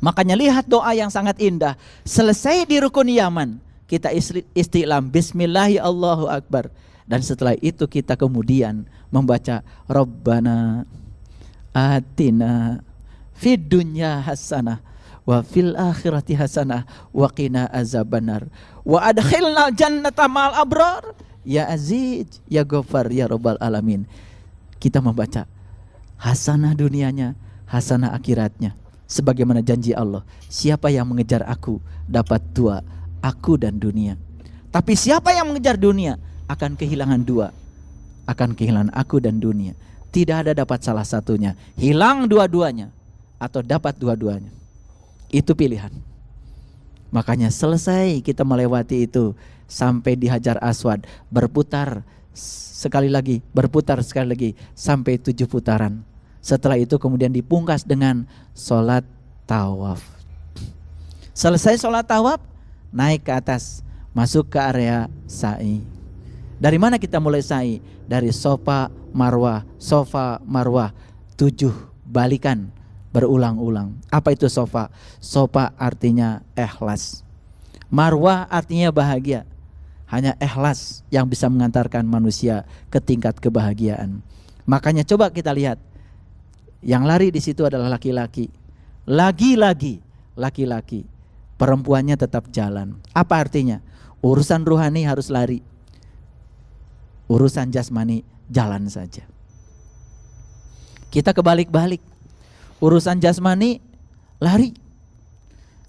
Makanya lihat doa yang sangat indah. Selesai di rukun Yaman, kita istiqlam Bismillahi Allahu Akbar. Dan setelah itu kita kemudian membaca Rabbana atina fid dunya hasanah wa fil akhirati hasanah wa qina azabannar wa adkhilna jannata ma'al abrar ya aziz ya ghafar ya rabbal alamin. Kita membaca hasanah dunianya, hasanah akhiratnya. Sebagaimana janji Allah, siapa yang mengejar aku dapat dua, aku dan dunia. Tapi siapa yang mengejar dunia akan kehilangan dua, akan kehilangan aku dan dunia. Tidak ada dapat salah satunya, hilang dua-duanya atau dapat dua-duanya. Itu pilihan. Makanya selesai kita melewati itu sampai di Hajar Aswad, berputar sekali lagi, berputar sekali lagi sampai 7 putaran. Setelah itu kemudian dipungkas dengan sholat tawaf. Selesai sholat tawaf, naik ke atas, masuk ke area sa'i. Dari mana kita mulai sa'i? Dari Sofa Marwah, 7 balikan berulang-ulang. Apa itu Sofa? Sofa artinya ikhlas. Marwah artinya bahagia. Hanya ikhlas yang bisa mengantarkan manusia ke tingkat kebahagiaan. Makanya coba kita lihat, yang lari di situ adalah laki-laki. Lagi-lagi laki-laki, perempuannya tetap jalan. Apa artinya? Urusan ruhani harus lari, urusan jasmani jalan saja. Kita kebalik-balik, urusan jasmani lari,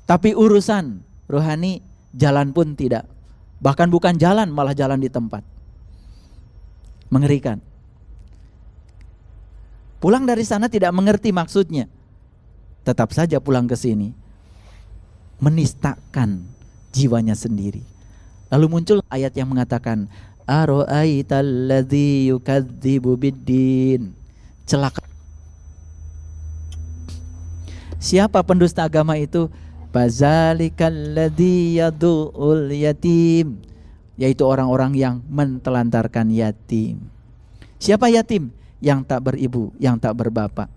tapi urusan rohani jalan pun tidak. Bahkan bukan jalan, malah jalan di tempat. Mengerikan. Pulang dari sana tidak mengerti maksudnya, tetap saja pulang ke sini, menistakan jiwanya sendiri. Lalu muncul ayat yang mengatakan, Ara'aital ladzi yukadzibu biddin. Celaka. Siapa pendusta agama itu? Fazalikal ladzi yadu'ul yatim, yaitu orang-orang yang mentelantarkan yatim. Siapa yatim? Yang tak beribu, yang tak berbapak.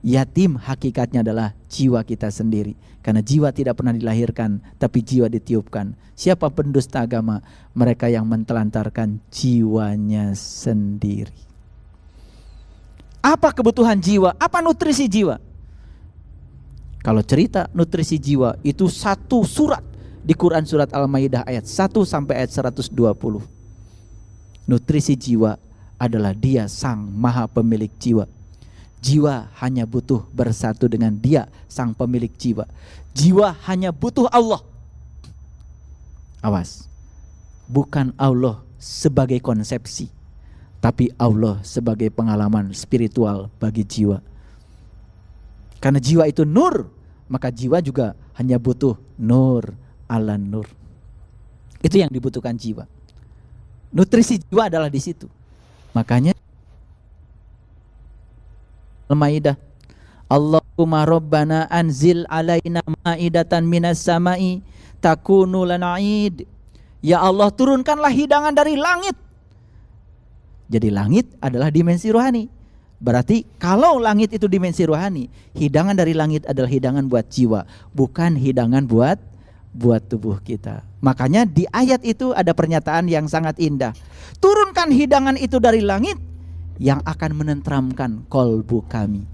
Yatim hakikatnya adalah jiwa kita sendiri. Karena jiwa tidak pernah dilahirkan, tapi jiwa ditiupkan. Siapa pendusta agama? Mereka yang mentelantarkan jiwanya sendiri. Apa kebutuhan jiwa? Apa nutrisi jiwa? Kalau cerita nutrisi jiwa itu satu surat di Quran, surat Al-Maidah ayat 1 sampai ayat 120. Nutrisi jiwa adalah Dia sang maha pemilik jiwa. Jiwa hanya butuh bersatu dengan Dia sang pemilik jiwa. Jiwa hanya butuh Allah. Awas, bukan Allah sebagai konsepsi, tapi Allah sebagai pengalaman spiritual bagi jiwa. Karena jiwa itu nur, maka jiwa juga hanya butuh nur ala nur. Itu yang dibutuhkan jiwa. Nutrisi jiwa adalah di situ. Makanya Al-Maidah, Allahumma rabbana anzil alaina ma'idatan minas sama'i takunu lana id. Ya Allah, turunkanlah hidangan dari langit. Jadi langit adalah dimensi rohani. Berarti kalau langit itu dimensi rohani, hidangan dari langit adalah hidangan buat jiwa, bukan hidangan buat tubuh kita. Makanya di ayat itu ada pernyataan yang sangat indah. Turunkan hidangan itu dari langit yang akan menenteramkan kolbu kami.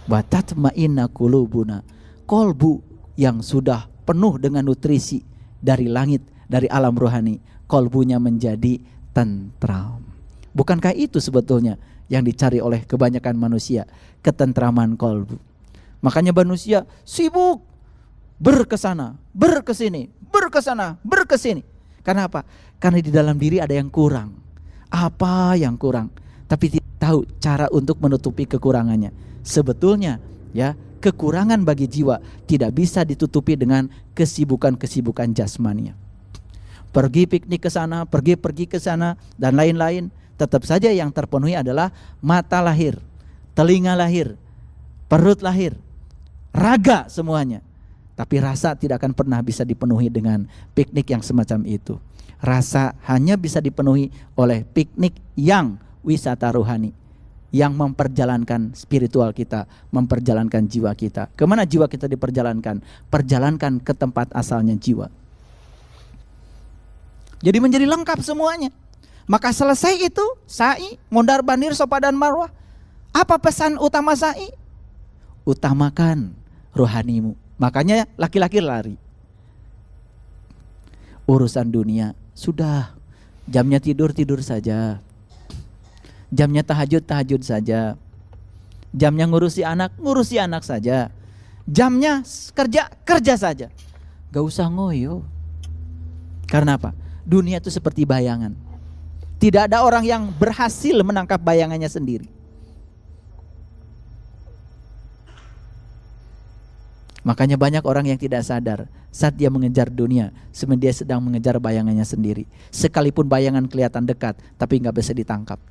Wa tatma'inna qulubuna. Kolbu yang sudah penuh dengan nutrisi dari langit, dari alam rohani, kolbunya menjadi tentram. Bukankah itu sebetulnya yang dicari oleh kebanyakan manusia, ketentraman kolbu. Makanya manusia sibuk berkesana, berkesini, berkesana, berkesini. Karena apa? Karena di dalam diri ada yang kurang. Apa yang kurang? Tapi tidak tahu cara untuk menutupi kekurangannya. Sebetulnya ya, kekurangan bagi jiwa tidak bisa ditutupi dengan kesibukan-kesibukan jasmania. Pergi piknik ke sana, pergi ke sana dan lain-lain, tetap saja yang terpenuhi adalah mata lahir, telinga lahir, perut lahir, raga semuanya. Tapi rasa tidak akan pernah bisa dipenuhi dengan piknik yang semacam itu. Rasa hanya bisa dipenuhi oleh piknik yang wisata rohani, yang memperjalankan spiritual kita, memperjalankan jiwa kita. Kemana jiwa kita diperjalankan? Perjalankan ke tempat asalnya jiwa. Jadi menjadi lengkap semuanya. Maka selesai itu sa'i, mondar bandir, Safa dan Marwah. Apa pesan utama sa'i? Utamakan rohanimu. Makanya laki-laki lari. Urusan dunia sudah, jamnya tidur saja. Jamnya tahajud saja. Jamnya ngurusi anak saja. Jamnya kerja saja. Gak usah ngoyo. Karena apa? Dunia itu seperti bayangan. Tidak ada orang yang berhasil menangkap bayangannya sendiri. Makanya banyak orang yang tidak sadar saat dia mengejar dunia, sebenarnya dia sedang mengejar bayangannya sendiri. Sekalipun bayangan kelihatan dekat, tapi gak bisa ditangkap.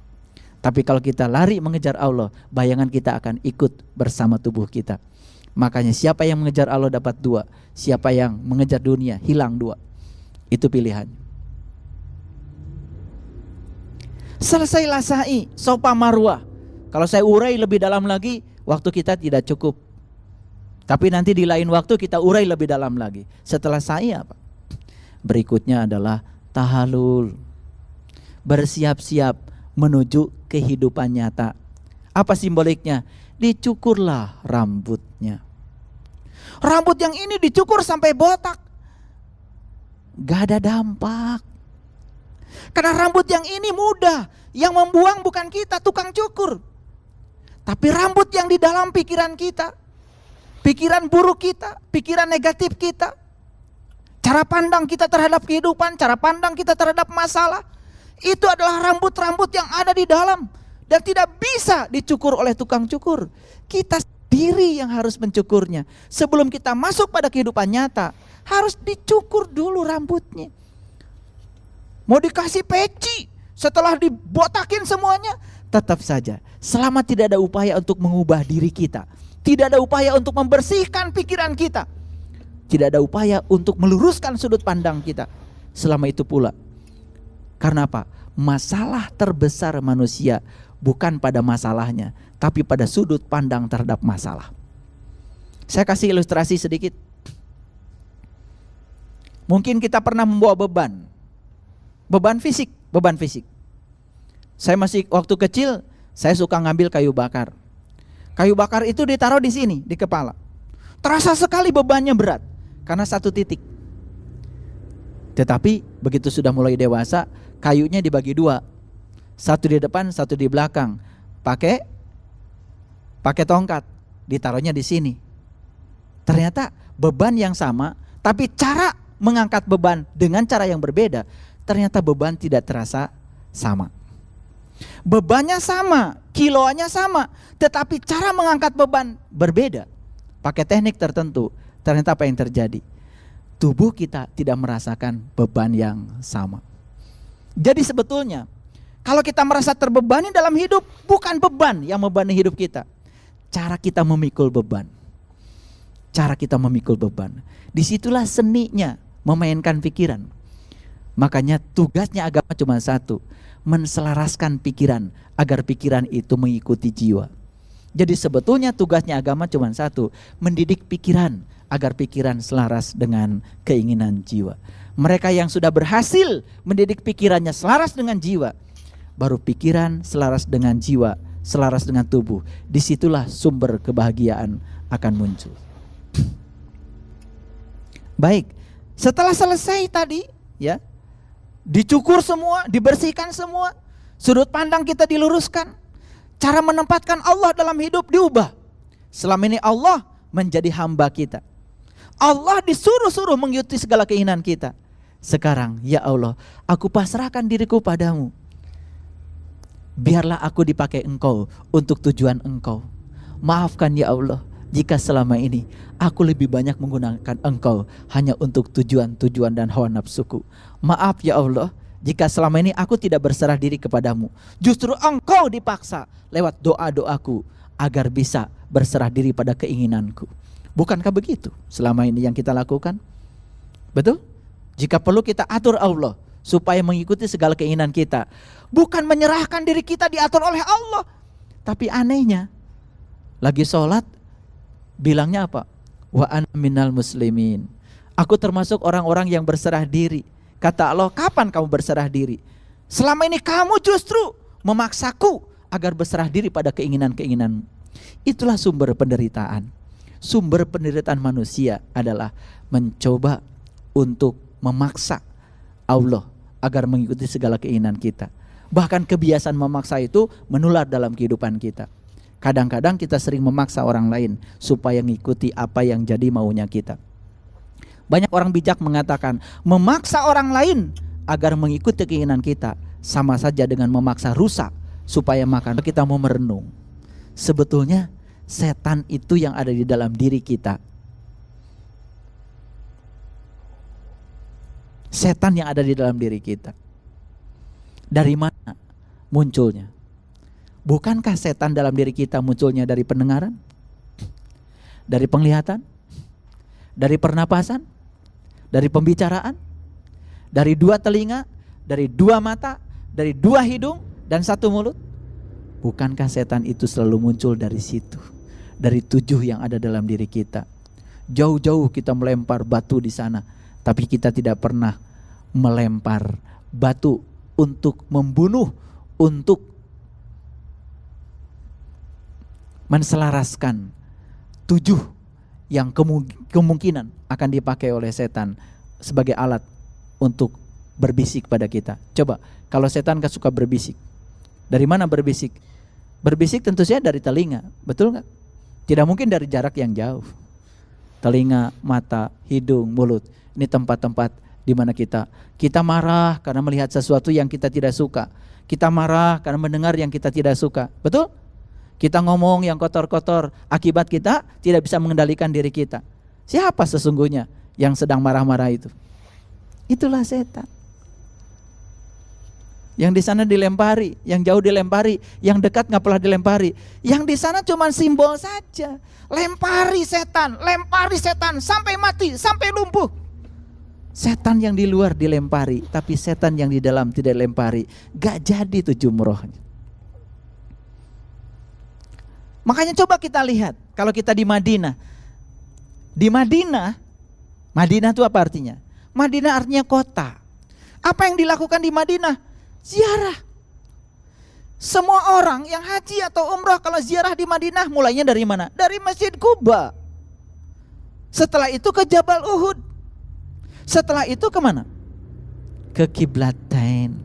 Tapi kalau kita lari mengejar Allah, bayangan kita akan ikut bersama tubuh kita. Makanya siapa yang mengejar Allah dapat 2, siapa yang mengejar dunia hilang 2. Itu pilihan. Selesailah sa'i, Safa Marwah. Kalau saya urai lebih dalam lagi, waktu kita tidak cukup. Tapi nanti di lain waktu kita urai lebih dalam lagi. Setelah sa'i apa? Berikutnya adalah tahalul. Bersiap-siap menuju kehidupan nyata. Apa simboliknya? Dicukurlah rambutnya. Rambut yang ini dicukur sampai botak, gak ada dampak. Karena rambut yang ini mudah, yang membuang bukan kita, tukang cukur. Tapi rambut yang di dalam pikiran kita, pikiran buruk kita, pikiran negatif kita, cara pandang kita terhadap kehidupan, cara pandang kita terhadap masalah, itu adalah rambut-rambut yang ada di dalam dan tidak bisa dicukur oleh tukang cukur. Kita sendiri yang harus mencukurnya. Sebelum kita masuk pada kehidupan nyata, harus dicukur dulu rambutnya. Mau dikasih peci, setelah dibotakin semuanya, tetap saja selama tidak ada upaya untuk mengubah diri kita, tidak ada upaya untuk membersihkan pikiran kita, tidak ada upaya untuk meluruskan sudut pandang kita, selama itu pula. Karena apa? Masalah terbesar manusia bukan pada masalahnya, tapi pada sudut pandang terhadap masalah. Saya kasih ilustrasi sedikit. Mungkin kita pernah membawa beban fisik. Saya masih waktu kecil, saya suka ngambil kayu bakar. Kayu bakar itu ditaruh di sini, di kepala. Terasa sekali bebannya berat, karena satu titik. Tetapi begitu sudah mulai dewasa, kayunya dibagi 2. Satu di depan, satu di belakang. Pakai tongkat, ditaruhnya di sini. Ternyata beban yang sama, tapi cara mengangkat beban dengan cara yang berbeda, ternyata beban tidak terasa sama. Bebannya sama, kiloannya sama, tetapi cara mengangkat beban berbeda. Pakai teknik tertentu, ternyata apa yang terjadi? Tubuh kita tidak merasakan beban yang sama. Jadi sebetulnya kalau kita merasa terbebani dalam hidup, bukan beban yang membebani hidup kita, cara kita memikul beban. Disitulah seninya memainkan pikiran. Makanya tugasnya agama cuma satu, menselaraskan pikiran agar pikiran itu mengikuti jiwa. Jadi sebetulnya tugasnya agama cuma satu, mendidik pikiran agar pikiran selaras dengan keinginan jiwa. Mereka yang sudah berhasil mendidik pikirannya selaras dengan jiwa, baru pikiran selaras dengan jiwa selaras dengan tubuh. Disitulah sumber kebahagiaan akan muncul. Baik, setelah selesai tadi ya, dicukur semua, dibersihkan semua, sudut pandang kita diluruskan, cara menempatkan Allah dalam hidup diubah. Selama ini Allah menjadi hamba kita, Allah disuruh-suruh mengikuti segala keinginan kita. Sekarang ya Allah, aku pasrahkan diriku padamu. Biarlah aku dipakai Engkau untuk tujuan Engkau. Maafkan ya Allah jika selama ini aku lebih banyak menggunakan Engkau hanya untuk tujuan-tujuan dan hawa nafsuku. Maaf ya Allah jika selama ini aku tidak berserah diri kepadamu. Justru Engkau dipaksa lewat doa-doaku agar bisa berserah diri pada keinginanku. Bukankah begitu selama ini yang kita lakukan? Betul? Jika perlu kita atur Allah supaya mengikuti segala keinginan kita. Bukan menyerahkan diri kita diatur oleh Allah. Tapi anehnya, lagi sholat bilangnya apa? Wa ana minal muslimin. Aku termasuk orang-orang yang berserah diri. Kata Allah, kapan kamu berserah diri? Selama ini kamu justru memaksaku agar berserah diri pada keinginan-keinginanmu. Itulah sumber penderitaan. Sumber penderitaan manusia adalah mencoba untuk memaksa Allah agar mengikuti segala keinginan kita. Bahkan kebiasaan memaksa itu menular dalam kehidupan kita. Kadang-kadang kita sering memaksa orang lain supaya mengikuti apa yang jadi maunya kita. Banyak orang bijak mengatakan memaksa orang lain agar mengikuti keinginan kita sama saja dengan memaksa rusa supaya makan. Kita mau merenung, sebetulnya setan itu yang ada di dalam diri kita. Setan yang ada di dalam diri kita. Dari mana munculnya? Bukankah setan dalam diri kita munculnya dari pendengaran? Dari penglihatan? Dari pernapasan? Dari pembicaraan? Dari 2 telinga? Dari 2 mata? Dari 2 hidung? Dan 1 mulut? Bukankah setan itu selalu muncul dari situ? Dari 7 yang ada dalam diri kita. Jauh-jauh kita melempar batu di sana, tapi kita tidak pernah melempar batu untuk membunuh, untuk menselaraskan 7 yang kemungkinan akan dipakai oleh setan sebagai alat untuk berbisik pada kita. Coba, kalau setan kan suka berbisik, dari mana berbisik? Berbisik tentu saja dari telinga, betul nggak? Tidak mungkin dari jarak yang jauh. Telinga, mata, hidung, mulut. Ini tempat-tempat di mana kita marah karena melihat sesuatu yang kita tidak suka. Kita marah karena mendengar yang kita tidak suka. Betul? Kita ngomong yang kotor-kotor, akibat kita tidak bisa mengendalikan diri kita. Siapa sesungguhnya yang sedang marah-marah itu? Itulah setan. Yang di sana dilempari, yang jauh dilempari, yang dekat nggak pernah dilempari. Yang di sana cuma simbol saja. Lempari setan sampai mati, sampai lumpuh. Setan yang di luar dilempari, tapi setan yang di dalam tidak dilempari. Gak jadi tuh jumrohnya. Makanya coba kita lihat, kalau kita di Madinah. Di Madinah itu apa artinya? Madinah artinya kota. Apa yang dilakukan di Madinah? Ziarah. Semua orang yang haji atau umrah kalau ziarah di Madinah mulainya dari mana? Dari Masjid Quba. Setelah itu ke Jabal Uhud. Setelah itu kemana? Ke Qiblatain.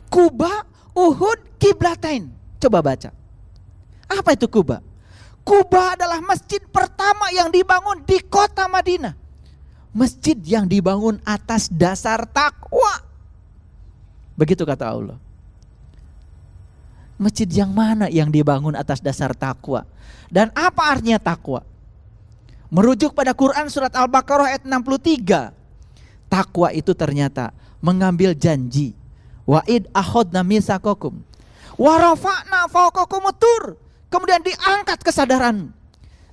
Quba, Uhud, Qiblatain. Coba baca. Apa itu Quba? Quba adalah masjid pertama yang dibangun di kota Madinah. Masjid yang dibangun atas dasar takwa. Begitu kata Allah. Masjid yang mana yang dibangun atas dasar takwa? Dan apa artinya takwa? Merujuk pada Quran surat Al-Baqarah ayat 63. Takwa itu ternyata mengambil janji. Wa'id akhadna mitsaqakum wa rafa'na fawqakumut tur. Kemudian diangkat kesadaran.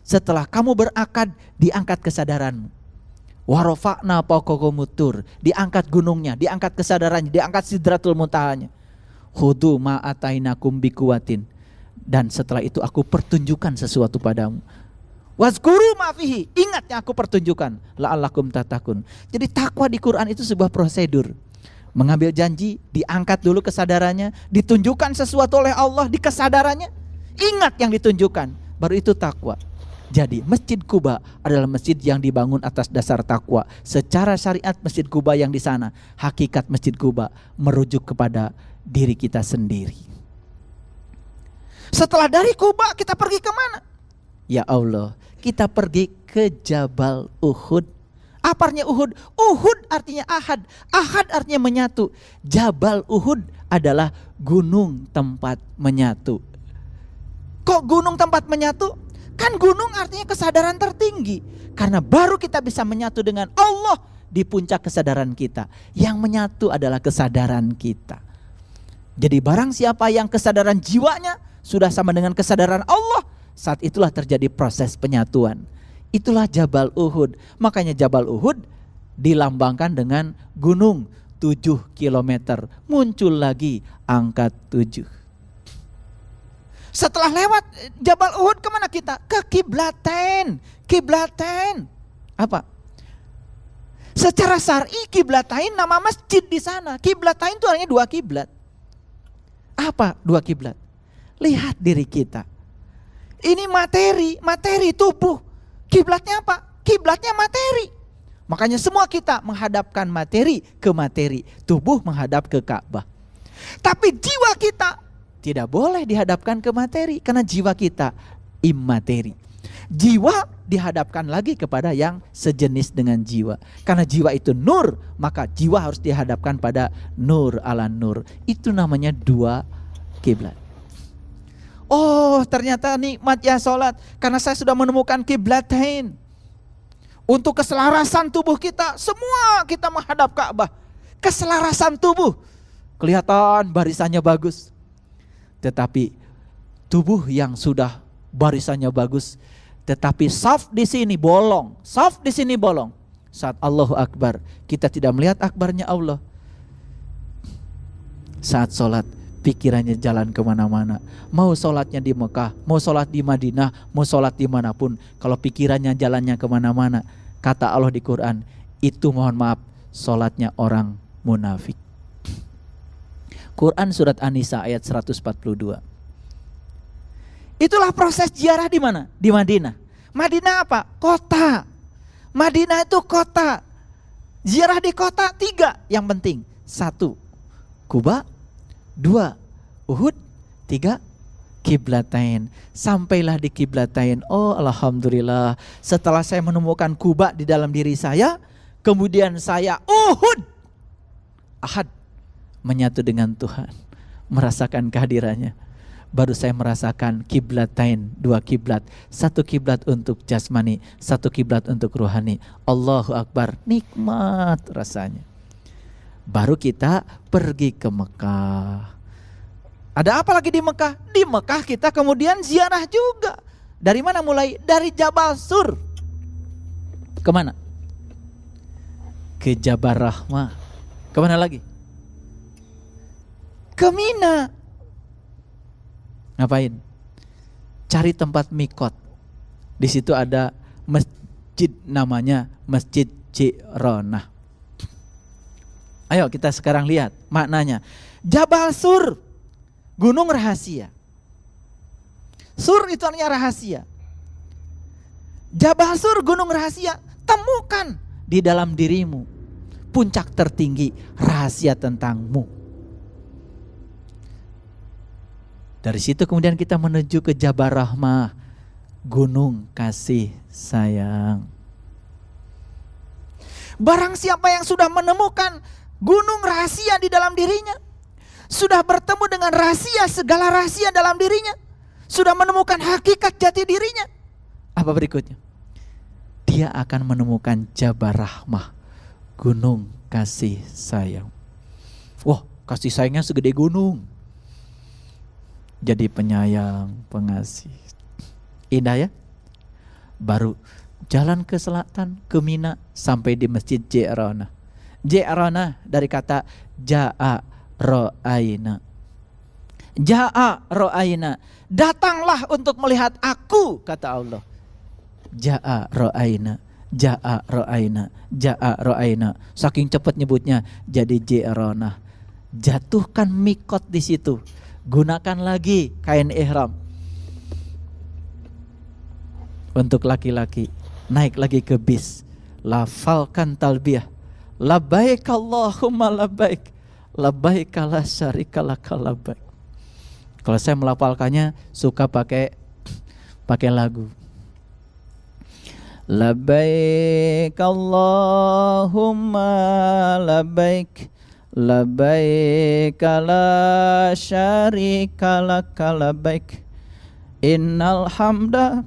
Setelah kamu berakad, diangkat kesadaranmu. Warofakna pokokumutur, diangkat gunungnya, diangkat kesadarannya, diangkat sidratul muntahanya. Khudu ma'atainakum bikuwatin. Dan setelah itu aku pertunjukkan sesuatu padamu. Wazkuru ma'fihi, ingat yang aku pertunjukkan. La'allakum tatakun. Jadi takwa di Quran itu sebuah prosedur. Mengambil janji, diangkat dulu kesadarannya, ditunjukkan sesuatu oleh Allah di kesadarannya, ingat yang ditunjukkan, baru itu takwa. Jadi Masjid Quba adalah masjid yang dibangun atas dasar takwa. Secara syariat Masjid Quba yang di sana, hakikat Masjid Quba merujuk kepada diri kita sendiri. Setelah dari Quba kita pergi kemana? Ya Allah, kita pergi ke Jabal Uhud. Apa artinya Uhud? Uhud artinya ahad. Ahad artinya menyatu. Jabal Uhud adalah gunung tempat menyatu. Kok gunung tempat menyatu? Kan gunung artinya kesadaran tertinggi. Karena baru kita bisa menyatu dengan Allah di puncak kesadaran kita. Yang menyatu adalah kesadaran kita. Jadi barang siapa yang kesadaran jiwanya sudah sama dengan kesadaran Allah, saat itulah terjadi proses penyatuan. Itulah Jabal Uhud. Makanya Jabal Uhud dilambangkan dengan gunung 7 km. Muncul lagi angka 7. Setelah lewat Jabal Uhud kemana kita? Ke Kiblatain. Kiblatain. Apa? Secara syar'i Kiblatain nama masjid di sana. Kiblatain itu artinya 2 kiblat. Apa 2 kiblat? Lihat diri kita. Ini materi tubuh. Kiblatnya apa? Kiblatnya materi. Makanya semua kita menghadapkan materi ke materi. Tubuh menghadap ke Ka'bah. Tapi jiwa kita tidak boleh dihadapkan ke materi. Karena jiwa kita immateri. Jiwa dihadapkan lagi kepada yang sejenis dengan jiwa. Karena jiwa itu nur, maka jiwa harus dihadapkan pada nur ala nur. Itu namanya 2 kiblat. Oh, ternyata nikmat ya sholat. Karena saya sudah menemukan kiblatain. Untuk keselarasan tubuh kita, semua kita menghadap Ka'bah. Keselarasan tubuh. Kelihatan barisannya bagus. Tetapi tubuh yang sudah barisannya bagus, tetapi saf di sini bolong. Saf di sini bolong. Saat Allahu Akbar, kita tidak melihat akbarnya Allah. Saat sholat, pikirannya jalan kemana-mana. Mau sholatnya di Mekah, mau sholat di Madinah, mau sholat dimanapun, kalau pikirannya jalannya kemana-mana, kata Allah di Quran, itu mohon maaf, sholatnya orang munafik. Quran surat An-Nisa ayat 142. Itulah proses ziarah di mana? Di Madinah. Madinah apa? Kota. Madinah itu kota. Ziarah di kota 3 yang penting. 1, Quba. 2, Uhud. 3, Kiblatain. Sampailah di Kiblatain. Oh alhamdulillah, setelah saya menemukan Quba di dalam diri saya, kemudian saya Uhud, ahad, menyatu dengan Tuhan, merasakan kehadirannya. Baru saya merasakan Kiblatain, 2 kiblat. 1 kiblat untuk jasmani, 1 kiblat untuk rohani. Allahu Akbar, nikmat rasanya. Baru kita pergi ke Mekah. Ada apa lagi di Mekah? Di Mekah kita kemudian ziarah juga. Dari mana mulai? Dari Jabal Sur. Kemana? Ke Jabal Rahmah. Kemana lagi? Ke Mina. Ngapain? Cari tempat mikot. Di situ ada masjid namanya Masjid Ji'ronah. Ayo kita sekarang lihat maknanya. Jabal Sur, gunung rahasia. Sur itu artinya rahasia. Jabal Sur, gunung rahasia. Temukan di dalam dirimu puncak tertinggi rahasia tentangmu. Dari situ kemudian kita menuju ke Jabal Rahmah, gunung kasih sayang. Barang siapa yang sudah menemukan gunung rahasia di dalam dirinya, sudah bertemu dengan rahasia, segala rahasia dalam dirinya, sudah menemukan hakikat jati dirinya, apa berikutnya? Dia akan menemukan Jabal Rahmah, gunung kasih sayang. Wah, kasih sayangnya segede gunung. Jadi penyayang, pengasih. Indah ya? Baru jalan ke selatan, ke Mina, sampai di Masjid Ji'ronah. Ji'ronah dari kata ja'a ro'aina. Ja'a ro'aina. Datanglah untuk melihat aku, kata Allah. Ja'a ro'aina. Ja'a ra'aina. Saking cepat nyebutnya jadi ji'ronah. Jatuhkan mikot di situ. Gunakan lagi kain ihram. Untuk laki-laki, naik lagi ke bis, lafalkan talbiyah. Labbaik Allahumma labbaik. Labbaik la syarika laka labbaik. Kalau saya melafalkannya suka pakai lagu. Labbaik Allahumma labbaik. Labbaik la syarika laka labbaik. Innal hamda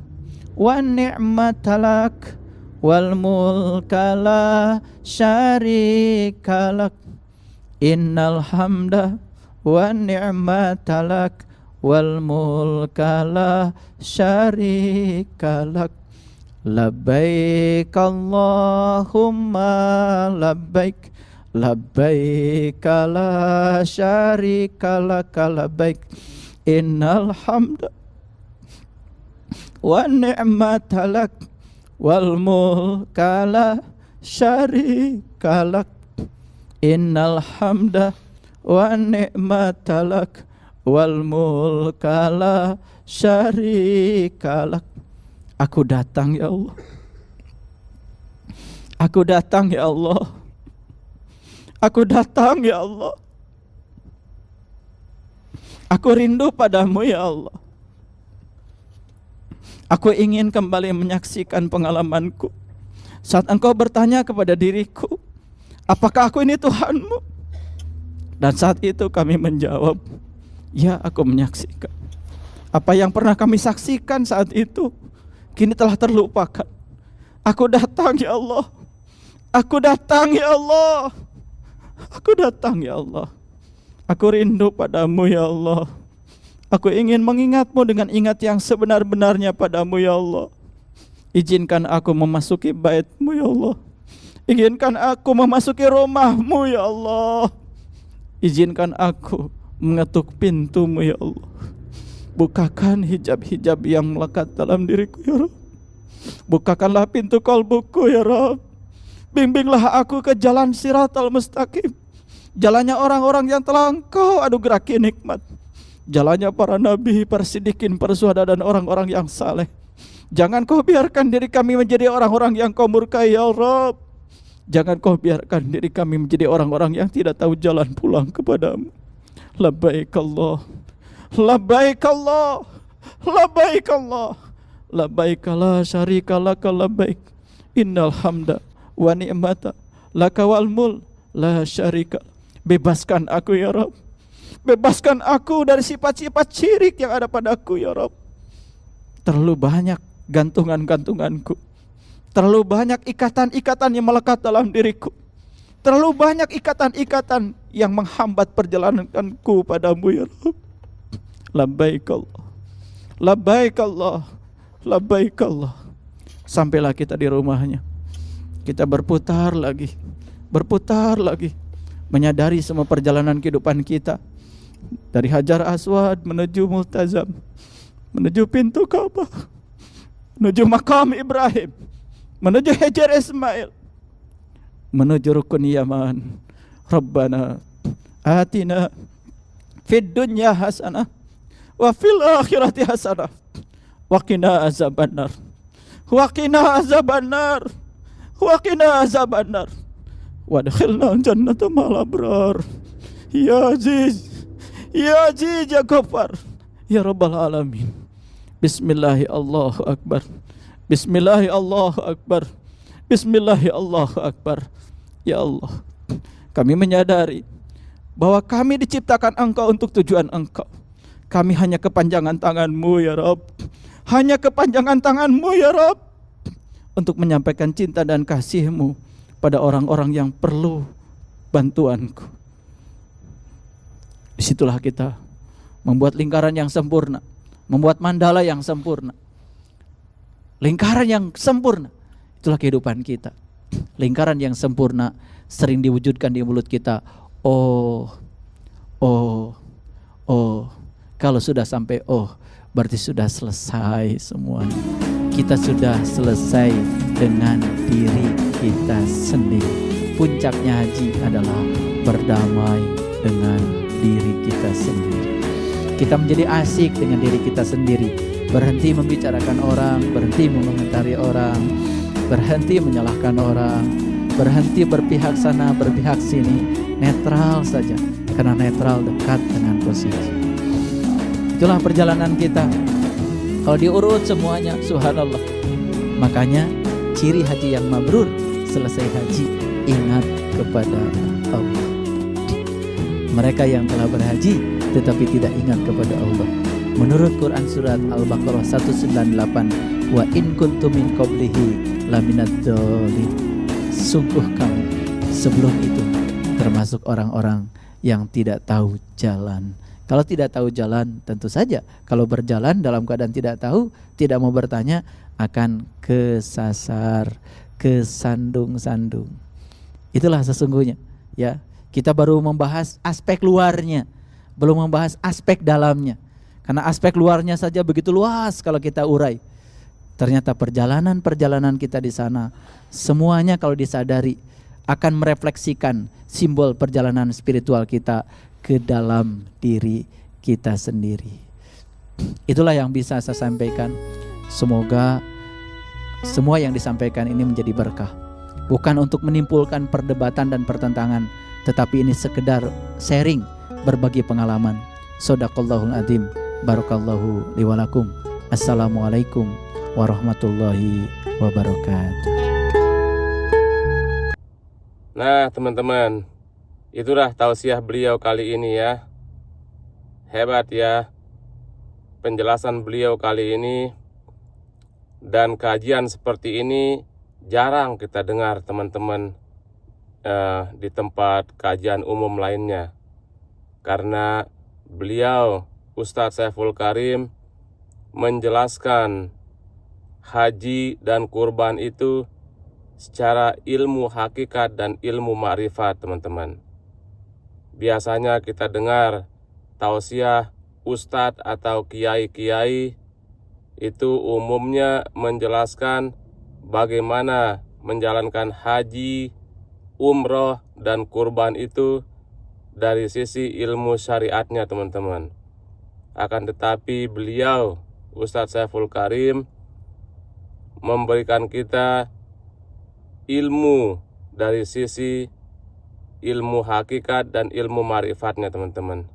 wa ni'mata lak wal mulka la syarika lak. Innal hamda wa ni'mata lak wal mulka la syarika lak. Labbaik Allahumma labbaik. Labbaik la syarika laka labbaik. Innal hamda wa ni'mata lak wal mulka la syarika lak. Innal hamda wa ni'mata lak wal mulka la syarika lak. Aku datang ya Allah. Aku datang ya Allah. Aku datang ya Allah. Aku rindu padamu ya Allah. Aku ingin kembali menyaksikan pengalamanku saat engkau bertanya kepada diriku, apakah aku ini Tuhanmu? Dan saat itu kami menjawab, ya, aku menyaksikan. Apa yang pernah kami saksikan saat itu kini telah terlupakan. Aku datang ya Allah. Aku datang ya Allah. Aku datang ya Allah. Aku rindu padamu ya Allah. Aku ingin mengingatmu dengan ingat yang sebenar-benarnya padamu ya Allah. Izinkan aku memasuki baitmu ya Allah. Izinkan aku memasuki rumahmu ya Allah. Izinkan aku mengetuk pintumu ya Allah. Bukakan hijab-hijab yang melekat dalam diriku ya Rabb. Bukakanlah pintu kalbuku ya Rabb. Bimbinglah aku ke jalan Siratal Mustaqim. Jalannya orang-orang yang telah engkau anugeraki nikmat. Jalannya para nabi, para siddiqin, para syuhada dan orang-orang yang saleh. Jangan kau biarkan diri kami menjadi orang-orang yang kau murkai ya Rabb. Jangan kau biarkan diri kami menjadi orang-orang yang tidak tahu jalan pulang kepadamu. Labbaik Allah. Labbaik Allah. Labbaik Allah. Labbaik la syarika laka labbaik. Innal hamda wa ni'mata laka wal mul la syarika. Bebaskan aku ya Rabb. Bebaskan aku dari sifat-sifat syirik yang ada padaku ya Rabb. Terlalu banyak gantungan-gantunganku. Terlalu banyak ikatan-ikatan yang melekat dalam diriku. Terlalu banyak ikatan-ikatan yang menghambat perjalananku padamu ya Rabb. Labbaik Allah. Labbaik Allah. Labbaik Allah. Sampailah kita di rumahnya. Kita berputar lagi. Berputar lagi. Menyadari semua perjalanan kehidupan kita. Dari Hajar Aswad menuju Multazam. Menuju pintu Ka'bah. Menuju makam Ibrahim. Menuju Hajar Ismail. Menuju Rukun Yaman. Rabbana atina fid dunya hasanah wa fil akhirati hasanah wa qina azabannar. Wa qina azabannar. Wa qina azabannar. Wadkhilna jannata ma'al abrar. Ya Aziz. Ya Aziz ya Ghaffar. Ya Rabbal Alamin. Bismillahi Allahu Akbar. Bismillahi Allahu Akbar. Bismillahi Allahu Akbar. Ya Allah, kami menyadari bahwa kami diciptakan Engkau untuk tujuan Engkau. Kami hanya kepanjangan tangan-Mu ya Rabb. Hanya kepanjangan tangan-Mu ya Rabb. Untuk menyampaikan cinta dan kasih-Mu pada orang-orang yang perlu bantuanku. Disitulah kita membuat lingkaran yang sempurna. Membuat mandala yang sempurna. Lingkaran yang sempurna. Itulah kehidupan kita. Lingkaran yang sempurna sering diwujudkan di mulut kita. Oh. Kalau sudah sampai berarti sudah selesai semuanya. Kita sudah selesai dengan diri kita sendiri. Puncaknya haji adalah berdamai dengan diri kita sendiri. Kita menjadi asik dengan diri kita sendiri, berhenti membicarakan orang, berhenti mengomentari orang, berhenti menyalahkan orang, berhenti berpihak sana, berpihak sini, netral saja, karena netral dekat dengan posisi. Itulah perjalanan kita. Kalau diurut semuanya, subhanallah. Makanya ciri haji yang mabrur, selesai haji ingat kepada Allah. Mereka yang telah berhaji tetapi tidak ingat kepada Allah. Menurut Quran surat Al-Baqarah 198, wa in kuntum min qablihi laminad dhalin. Sungguh kamu sebelum itu termasuk orang-orang yang tidak tahu jalan. Kalau tidak tahu jalan, tentu saja kalau berjalan dalam keadaan tidak tahu, tidak mau bertanya, akan kesasar, kesandung-sandung. Itulah sesungguhnya, ya. Kita baru membahas aspek luarnya, belum membahas aspek dalamnya. Karena aspek luarnya saja begitu luas kalau kita urai. Ternyata perjalanan kita di sana semuanya kalau disadari akan merefleksikan simbol perjalanan spiritual kita ke dalam diri kita sendiri. Itulah yang bisa saya sampaikan. Semoga semua yang disampaikan ini menjadi berkah. Bukan untuk menimbulkan perdebatan dan pertentangan, tetapi ini sekedar sharing, berbagi pengalaman. Shadaqallahul adzim. Barakallahu liwalakum. Assalamualaikum warahmatullahi wabarakatuh. Nah teman-teman, itulah tausiah beliau kali ini ya. Hebat ya penjelasan beliau kali ini. Dan kajian seperti ini jarang kita dengar teman-teman di tempat kajian umum lainnya. Karena beliau Ustadz Saiful Karim menjelaskan haji dan kurban itu secara ilmu hakikat dan ilmu ma'rifat teman-teman. Biasanya kita dengar tausiah ustadz atau kiai-kiai itu umumnya menjelaskan bagaimana menjalankan haji, umroh, dan kurban itu dari sisi ilmu syariatnya teman-teman. Akan tetapi beliau Ustadz Saiful Karim memberikan kita ilmu dari sisi ilmu hakikat dan ilmu ma'rifatnya teman-teman.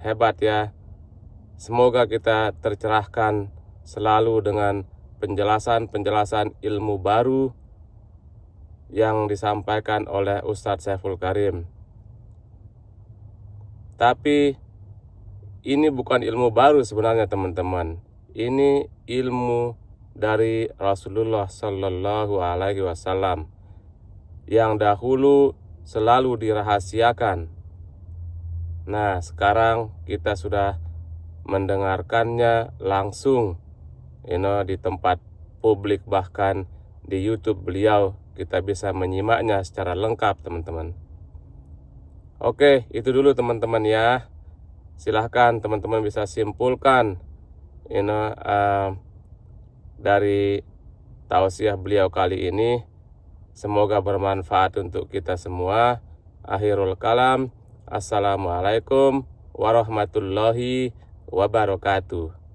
Hebat ya. Semoga kita tercerahkan selalu dengan penjelasan-penjelasan ilmu baru yang disampaikan oleh Ustadz Saiful Karim. Tapi ini bukan ilmu baru sebenarnya teman-teman. Ini ilmu dari Rasulullah Sallallahu Alaihi Wasallam yang dahulu selalu dirahasiakan. Nah, sekarang kita sudah mendengarkannya langsung, di tempat publik, bahkan di YouTube beliau kita bisa menyimaknya secara lengkap teman-teman. Oke, itu dulu teman-teman ya. Silahkan teman-teman bisa simpulkan dari tausiah beliau kali ini. Semoga bermanfaat untuk kita semua. Akhirul kalam. Assalamualaikum warahmatullahi wabarakatuh.